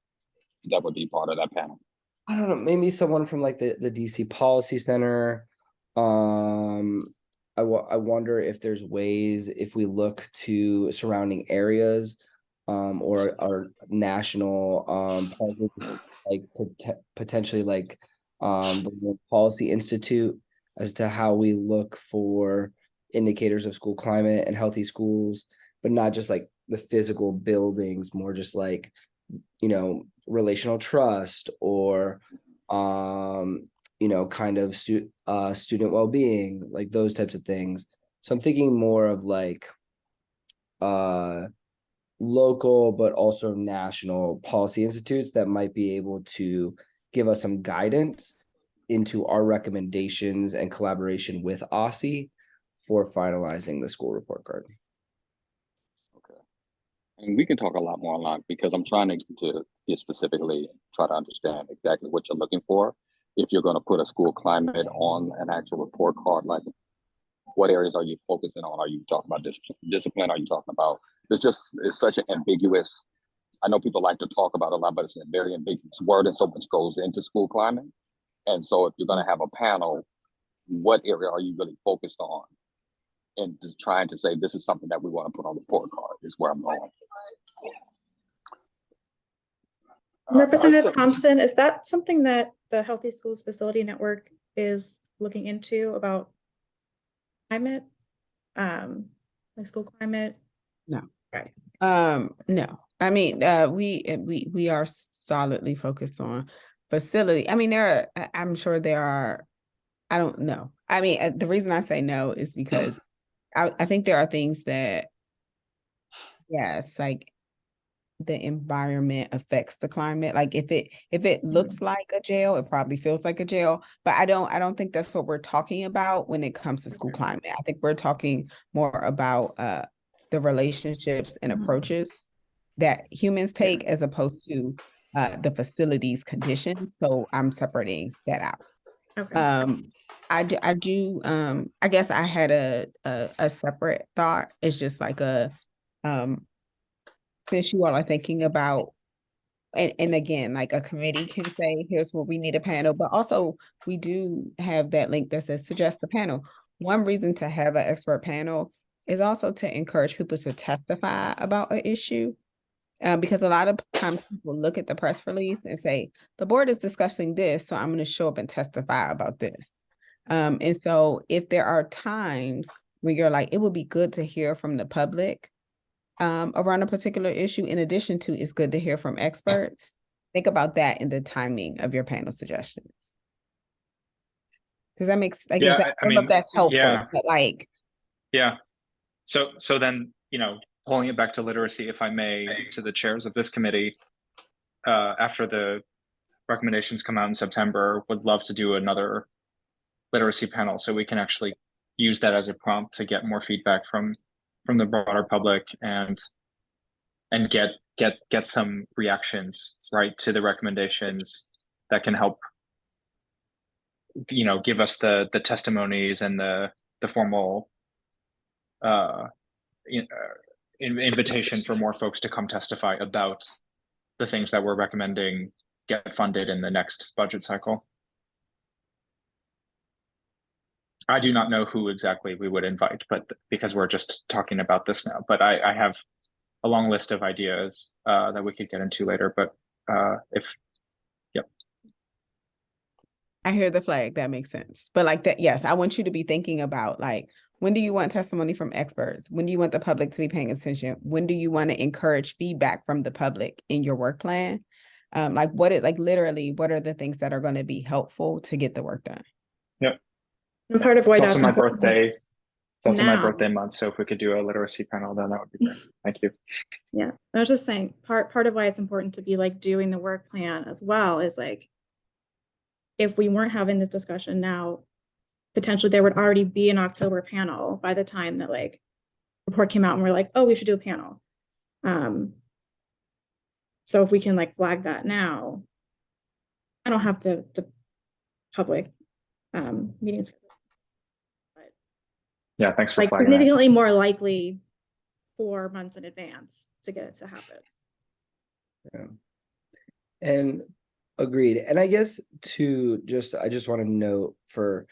that would be part of that panel? I don't know, maybe someone from like the DC Policy Center. I wonder if there's ways, if we look to surrounding areas or our national policies, like potentially like the Policy Institute, as to how we look for indicators of school climate and healthy schools, but not just like the physical buildings, more just like relational trust, or kind of student well-being, like those types of things. So I'm thinking more of like local but also national policy institutes that might be able to give us some guidance into our recommendations and collaboration with OSSI for finalizing the school report card. Okay. And we can talk a lot more online, because I'm trying to get specifically, try to understand exactly what you're looking for. If you're going to put a school climate on an actual report card, like what areas are you focusing on? Are you talking about discipline? Are you talking about, it's such an ambiguous, I know people like to talk about a lot, but it's a very ambiguous word, and so much goes into school climate. And so if you're going to have a panel, what area are you really focused on? And just trying to say, this is something that we want to put on the report card is where I'm going. Representative Thompson, is that something that the Healthy Schools Facility Network is looking into, about climate, like school climate? No. Right. No. I mean, we are solidly focused on facility. I mean, I'm sure there are, I don't know. I mean, the reason I say no is because I think there are things that, yes, like the environment affects the climate. Like if it looks like a jail, it probably feels like a jail. But I don't think that's what we're talking about when it comes to school climate. I think we're talking more about the relationships and approaches that humans take, as opposed to the facility's conditions. So I'm separating that out. Okay. I do I guess I had a separate thought. It's just like since you all are thinking about, and again, like a committee can say, here's what we need a panel, but also we do have that link that says suggest a panel. One reason to have an expert panel is also to encourage people to testify about an issue. Because a lot of times people look at the press release and say, the board is discussing this, so I'm going to show up and testify about this. And so if there are times when you're like, it would be good to hear from the public around a particular issue, in addition to it's good to hear from experts, think about that in the timing of your panel suggestions. Does that make sense? Like, Yeah, is that, I I don't know if mean, that's helpful, yeah. but like. Yeah. So then, pulling it back to literacy, if I may, to the chairs of this committee, after the recommendations come out in September, would love to do another literacy panel so we can actually use that as a prompt to get more feedback from the broader public and get some reactions, right, to the recommendations that can help, give us the testimonies and the formal invitation for more folks to come testify about the things that we're recommending get funded in the next budget cycle. I do not know who exactly we would invite, but because we're just talking about this now, but I have a long list of ideas that we could get into later, but yep. I hear the flag, that makes sense. But like that, yes, I want you to be thinking about like, when do you want testimony from experts? When do you want the public to be paying attention? When do you want to encourage feedback from the public in your work plan? Like literally, what are the things that are going to be helpful to get the work done? Yep. And part of why it's that's also my important birthday. It's also my now. birthday month, so if we could do a literacy panel, then that would be great. Thank you. Yeah, I was just saying part of why it's important to be like doing the work plan as well is like, if we weren't having this discussion now, potentially there would already be an October panel by the time that like report came out and we're like, oh, we should do a panel. So if we can like flag that now, I don't have the public meetings. But yeah, thanks for like flagging significantly that. More likely 4 months in advance to get it to happen. Yeah. And agreed. And I guess I just want to note for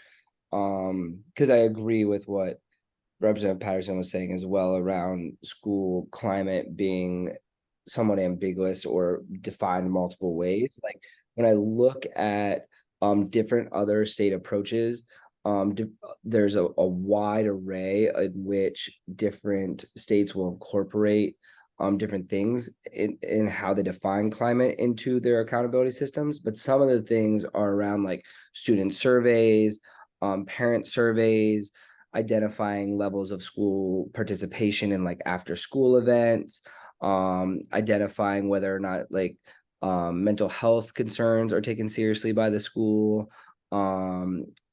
because I agree with what Representative Patterson was saying as well around school climate being somewhat ambiguous or defined multiple ways. Like when I look at different other state approaches, there's a wide array in which different states will incorporate different things in how they define climate into their accountability systems. But some of the things are around like student surveys, parent surveys, identifying levels of school participation in like after school events, identifying whether or not like mental health concerns are taken seriously by the school,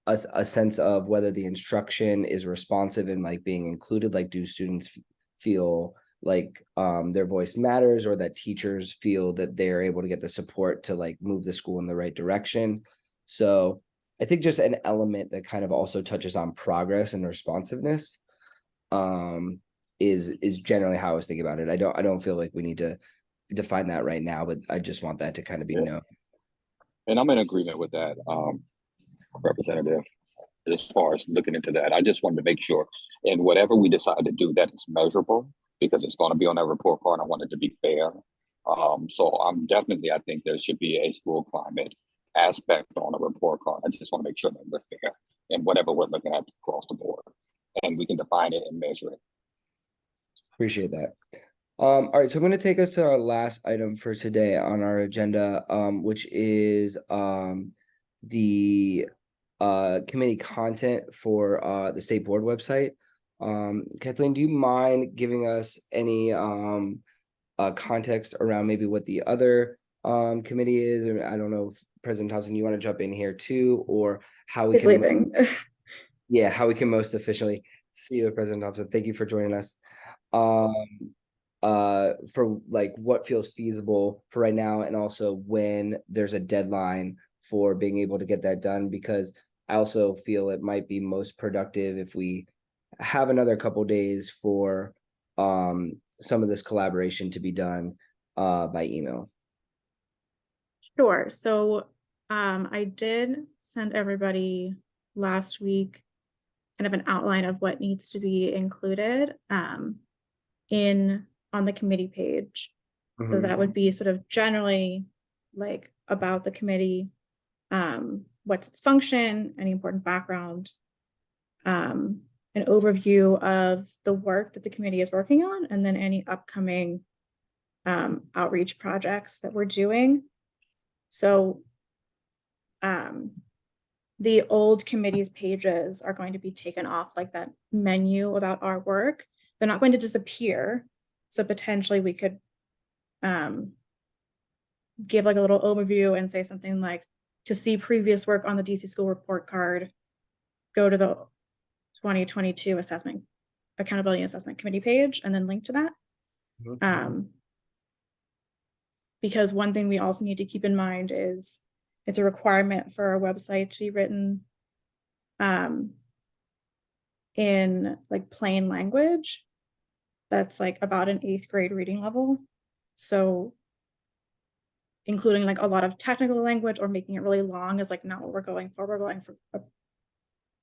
a sense of whether the instruction is responsive and like being included, like do students feel like their voice matters, or that teachers feel that they're able to get the support to like move the school in the right direction. So I think just an element that kind of also touches on progress and responsiveness is generally how I was thinking about it. I don't feel like we need to define that right now, but I just want that to kind of be known. And I'm in agreement with that, Representative, as far as looking into that. I just wanted to make sure, and whatever we decide to do, that it's measurable, because it's going to be on that report card. I want it to be fair. So I think there should be a school climate aspect on a report card. I just want to make sure that we're fair in whatever we're looking at across the board, and we can define it and measure it. Appreciate that. All right, so I'm going to take us to our last item for today on our agenda, which is the committee content for the state board website. Kathleen, do you mind giving us any context around maybe what the other committee is? Or I don't know if President Thompson, you want to jump in here too, or how we can yeah, how we can most efficiently see you, President Thompson. Thank you for joining us. For like what feels feasible for right now, and also when there's a deadline for being able to get that done, because I also feel it might be most productive if we have another couple days for some of this collaboration to be done by email. Sure. So I did send everybody last week kind of an outline of what needs to be included on the committee page. So that would be sort of generally like about the committee, what's its function, any important background, an overview of the work that the committee is working on, and then any upcoming outreach projects that we're doing. So the old committee's pages are going to be taken off, like that menu about our work. They're not going to disappear. So potentially we could give like a little overview and say something like, to see previous work on the DC school report card, go to the 2022 accountability and assessment committee page, and then link to that. Because one thing we also need to keep in mind is it's a requirement for our website to be written in like plain language that's like about an 8th grade reading level. So including like a lot of technical language or making it really long is like not what we're going for. We're going for a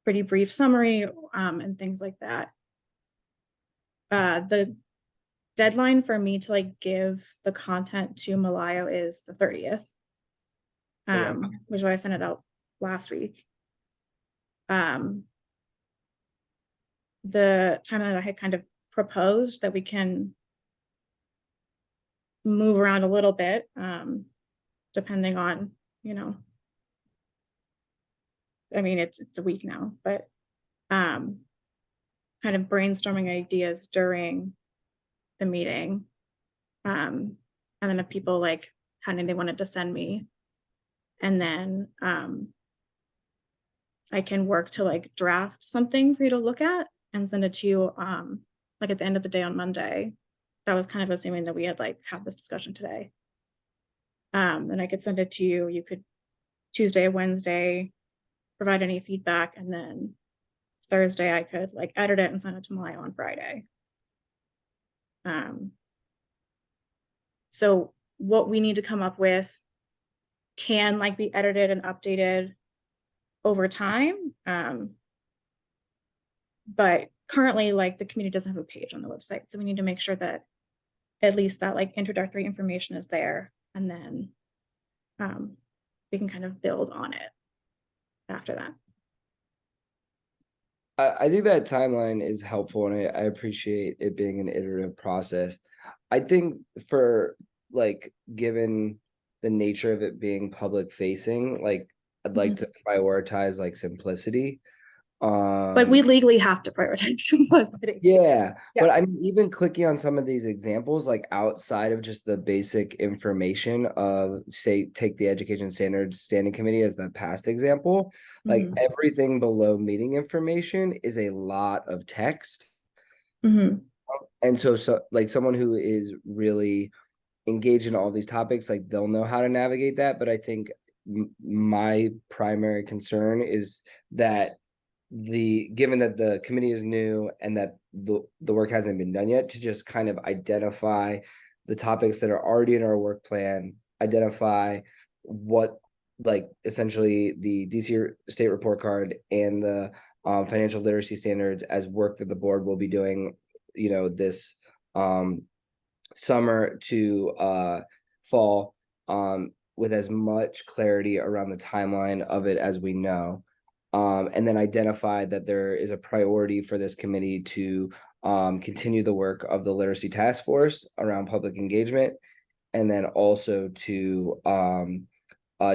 pretty brief summary and things like that. The deadline for me to like give the content to Malayo is the 30th, which is why I sent it out last week. The time that I had kind of proposed that we can move around a little bit, depending on, you know, I mean, it's a week now, but kind of brainstorming ideas during the meeting. And then if people like had anything they wanted to send me, and then I can work to like draft something for you to look at and send it to you like at the end of the day on Monday. That was kind of assuming that we had like had this discussion today. And I could send it to you. You could Tuesday, Wednesday, provide any feedback, and then Thursday I could like edit it and send it to Malayo on Friday. So what we need to come up with can like be edited and updated over time. But currently like the community doesn't have a page on the website. So we need to make sure that at least that like introductory information is there, and then we can kind of build on it after that. I think that timeline is helpful, and I appreciate it being an iterative process. I think for like, given the nature of it being public facing, like I'd like to prioritize like simplicity. Like we legally have to prioritize simplicity. Yeah, but I mean, even clicking on some of these examples, like outside of just the basic information of, say, take the Education Standards Standing Committee as the past example, like everything below meeting information is a lot of text. And so like someone who is really engaged in all these topics, like they'll know how to navigate that. But I think my primary concern is that given that the committee is new and that the work hasn't been done yet, to just kind of identify the topics that are already in our work plan, identify what like essentially the DC state report card and the financial literacy standards as work that the board will be doing, you know, this summer to fall, with as much clarity around the timeline of it as we know. And then identify that there is a priority for this committee to continue the work of the literacy task force around public engagement, and then also to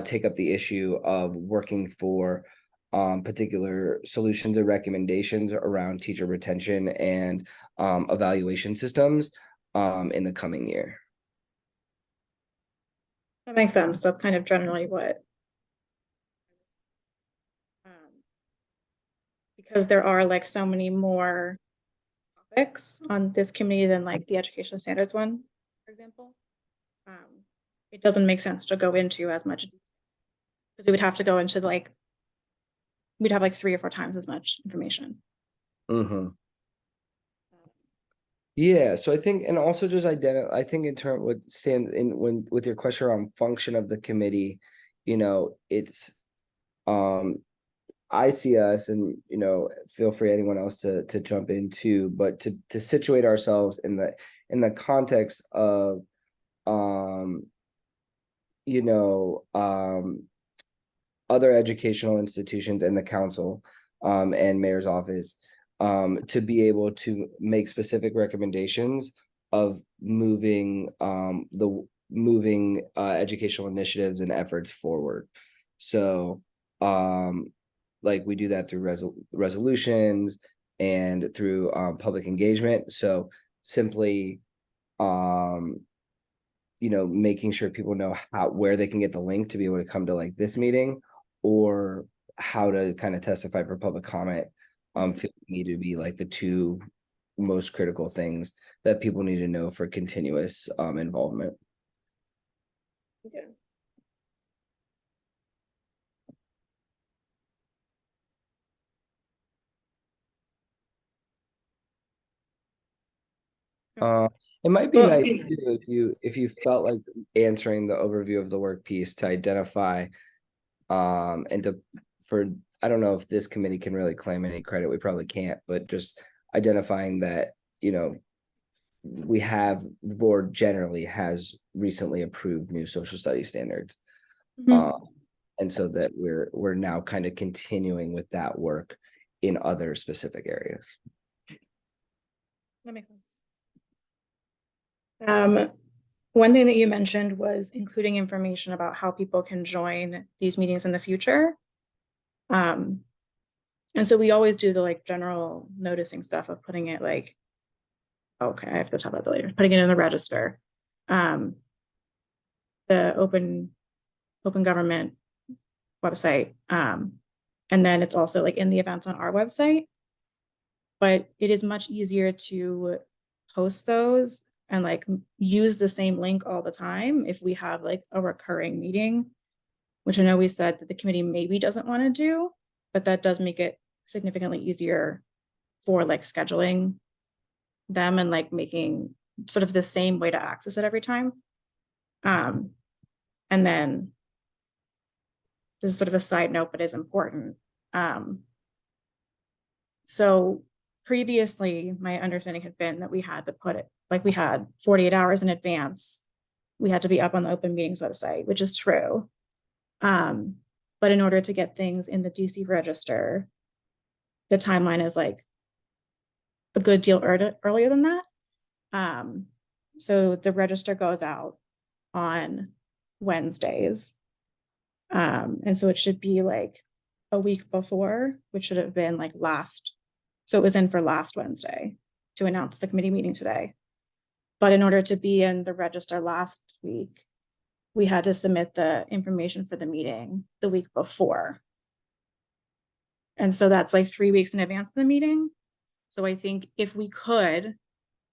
take up the issue of working for particular solutions and recommendations around teacher retention and evaluation systems in the coming year. That makes sense. That's kind of generally what, because there are like so many more topics on this committee than like the educational standards one, for example. It doesn't make sense to go into as much, because we would have to go into like, we'd have like 3 or 4 times as much information. Yeah, so I think, and also just I think in terms with your question around function of the committee, you know, it's I see us, and you know, feel free anyone else to jump in too, but to situate ourselves in the context of you know, other educational institutions and the council and mayor's office to be able to make specific recommendations of moving educational initiatives and efforts forward. So like we do that through resolutions and through public engagement. So simply you know, making sure people know where they can get the link to be able to come to like this meeting, or how to kind of testify for public comment feel need to be like the two most critical things that people need to know for continuous involvement. Okay. It might be nice too if you felt like answering the overview of the work piece to identify and to I don't know if this committee can really claim any credit, we probably can't, but just identifying that, you know, the board generally has recently approved new social studies standards. And so that we're now kind of continuing with that work in other specific areas. That makes sense. One thing that you mentioned was including information about how people can join these meetings in the future. And so we always do the like general noticing stuff of putting it like, okay, I have to talk about that later, putting it in the register. The open government website. And then it's also like in the events on our website. But it is much easier to post those and like use the same link all the time if we have like a recurring meeting, which I know we said that the committee maybe doesn't want to do, but that does make it significantly easier for like scheduling them and like making sort of the same way to access it every time. And then this is sort of a side note, but is important. So previously, my understanding had been that we had to put it, like we had 48 hours in advance. We had to be up on the open meetings website, which is true. But in order to get things in the DC register, the timeline is like a good deal earlier than that. So the register goes out on Wednesdays. And so it should be like a week before, which should have been like so it was in for last Wednesday to announce the committee meeting today. But in order to be in the register last week, we had to submit the information for the meeting the week before. And so that's like 3 weeks in advance of the meeting. So I think if we could,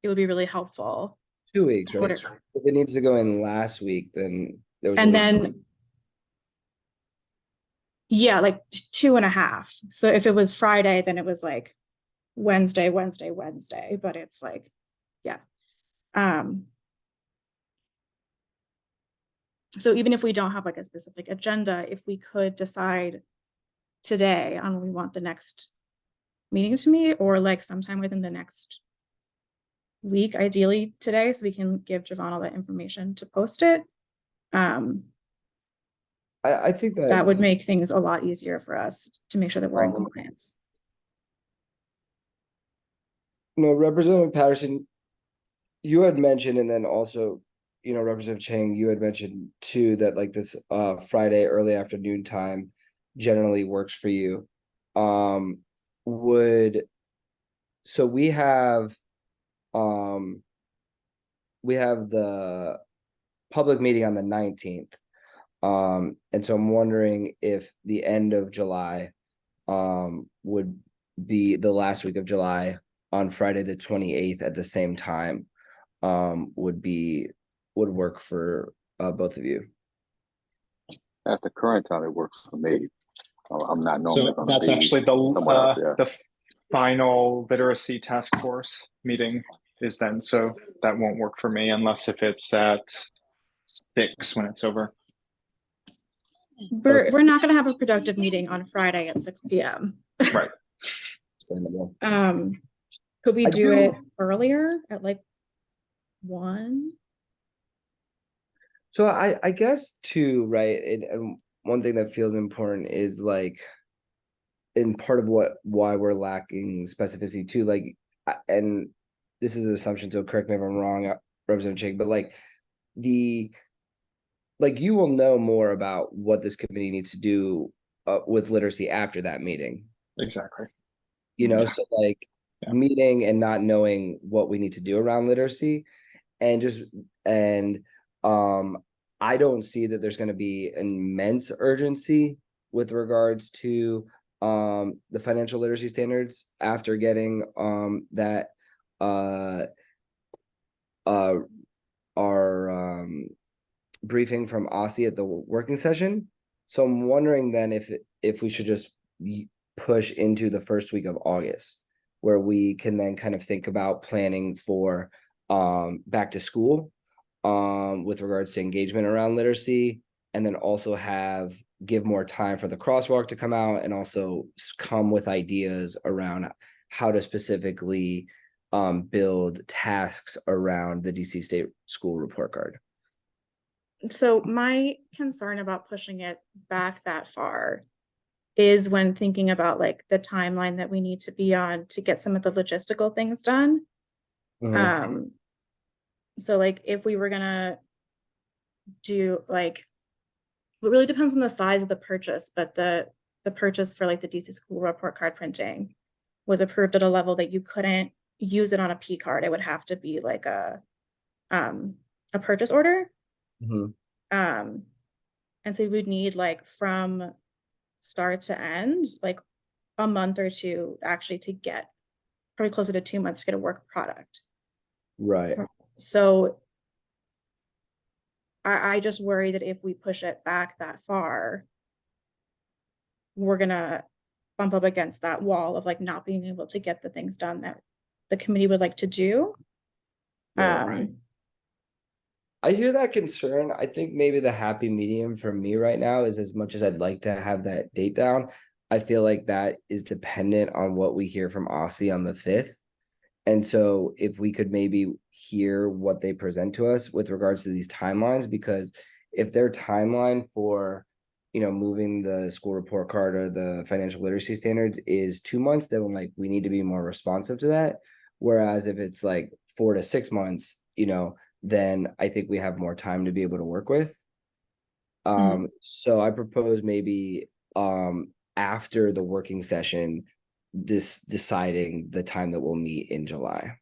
it would be really helpful. 2 weeks, right? If it needs to go in last week, then there was yeah, like 2.5. So if it was Friday, then it was like Wednesday, but it's like, yeah. So even if we don't have like a specific agenda, if we could decide today on when we want the next meeting to meet, or like sometime within the next week, ideally today, so we can give Javon all that information to post it. I think that would make things a lot easier for us to make sure that we're in compliance. No, Representative Patterson, you had mentioned, and then also, you know, Representative Chang, you had mentioned too that like this Friday early afternoon time generally works for you. So we have the public meeting on the 19th. And so I'm wondering if the end of July would be the last week of July on Friday the 28th at the same time would work for both of you. At the current time, it works for me. I'm not normally. So that's actually the final literacy task force meeting is then. So that won't work for me unless if it's at 6 when it's over. We're not going to have a productive meeting on Friday at 6 p.m. Right. Could we do it earlier at like 1? So I guess too, right? And one thing that feels important is like, in part of why we're lacking specificity too, like, and this is an assumption, so correct me if I'm wrong, Representative Ching, but like you will know more about what this committee needs to do with literacy after that meeting. Exactly. So like meeting and not knowing what we need to do around literacy, and I don't see that there's going to be immense urgency with regards to the financial literacy standards after getting that our briefing from OSSI at the working session. So I'm wondering then if we should just push into the first week of August, where we can then kind of think about planning for back to school with regards to engagement around literacy, and then also give more time for the crosswalk to come out, and also come with ideas around how to specifically build tasks around the DC State School Report Card. So my concern about pushing it back that far is when thinking about like the timeline that we need to be on to get some of the logistical things done. Mm-hmm. So like if we were gonna do like, it really depends on the size of the purchase, but the purchase for like the DC School Report Card printing was approved at a level that you couldn't use it on a P card. It would have to be like a purchase order. Mm-hmm. And so we'd need like from start to end, like a month or two actually to get, probably closer to 2 months to get a work product. Right. So I just worry that if we push it back that far, we're gonna bump up against that wall of like not being able to get the things done that the committee would like to do. Right. I hear that concern. I think maybe the happy medium for me right now is, as much as I'd like to have that date down, I feel like that is dependent on what we hear from OSSI on the 5th. And so if we could maybe hear what they present to us with regards to these timelines, because if their timeline for, moving the school report card or the financial literacy standards is 2 months, then like we need to be more responsive to that. Whereas if it's like 4 to 6 months, then I think we have more time to be able to work with. So I propose maybe after the working session, deciding the time that we'll meet in July.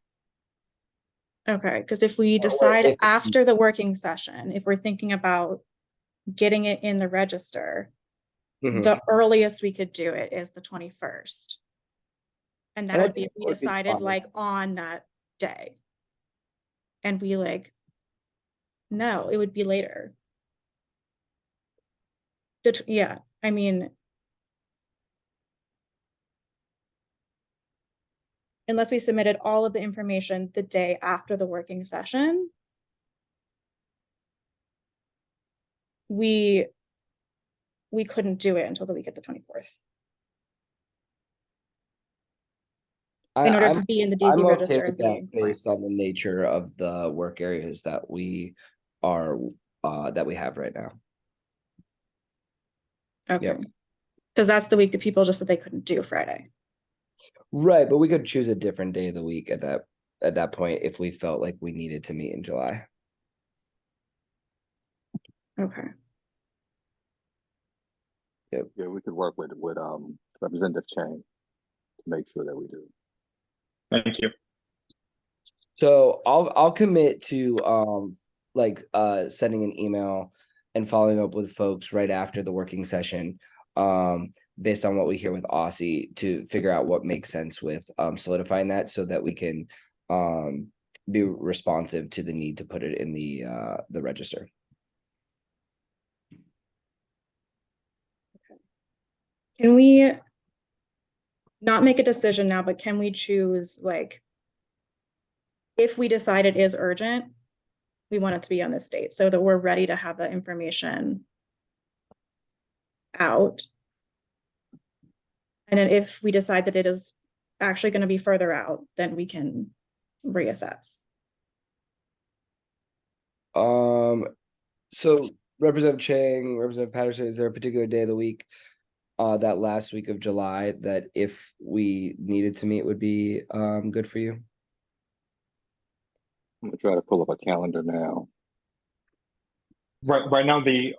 Okay, because if we decide after the working session, if we're thinking about getting it in the register, the earliest we could do it is the 21st. And that would be if we decided like on that day. And we like, no, it would be later. Yeah, I mean, unless we submitted all of the information the day after the working session, we couldn't do it until the week of the 24th. In order to be in the DC register and be in based on the nature of the work areas that we are that we have right now. Okay. Because that's the week that people just said they couldn't do Friday. Right, but we could choose a different day of the week at that point if we felt like we needed to meet in July. Okay. Yeah, we could work with Representative Chang to make sure that we do. Thank you. So I'll commit to sending an email and following up with folks right after the working session, based on what we hear with OSSI, to figure out what makes sense with solidifying that, so that we can be responsive to the need to put it in the register. Can we not make a decision now, but can we choose, like, if we decide it is urgent, we want it to be on this date so that we're ready to have the information out. And then if we decide that it is actually going to be further out, then we can reassess. So Representative Chang, Representative Patterson, is there a particular day of the week, that last week of July, that if we needed to meet would be good for you? I'm gonna try to pull up a calendar now. Right now, the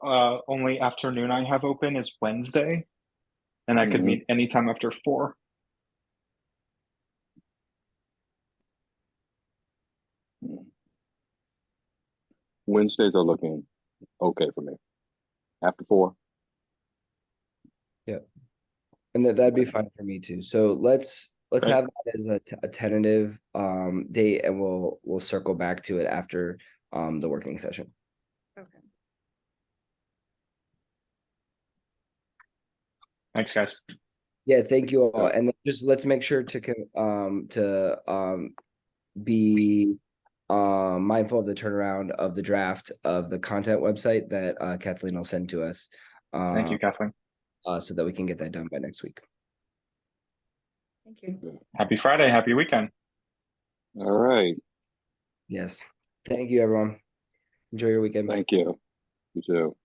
only afternoon I have open is Wednesday, and I could Mhm. meet anytime after 4. Wednesdays are looking okay for me. After 4. And that'd be fine for me too. So let's Great. have that as a tentative date, and we'll circle back to it after the working session. Okay. Thanks, guys. Yeah, thank you all. Okay. And then just let's make sure to be mindful of the turnaround of the draft of the content website that Kathleen will send to us. Thank you, Kathleen. So that we can get that done by next week. Thank you. Happy Friday. Happy weekend. All right. Yes. Thank you, everyone. Enjoy your weekend. Thank you. You too.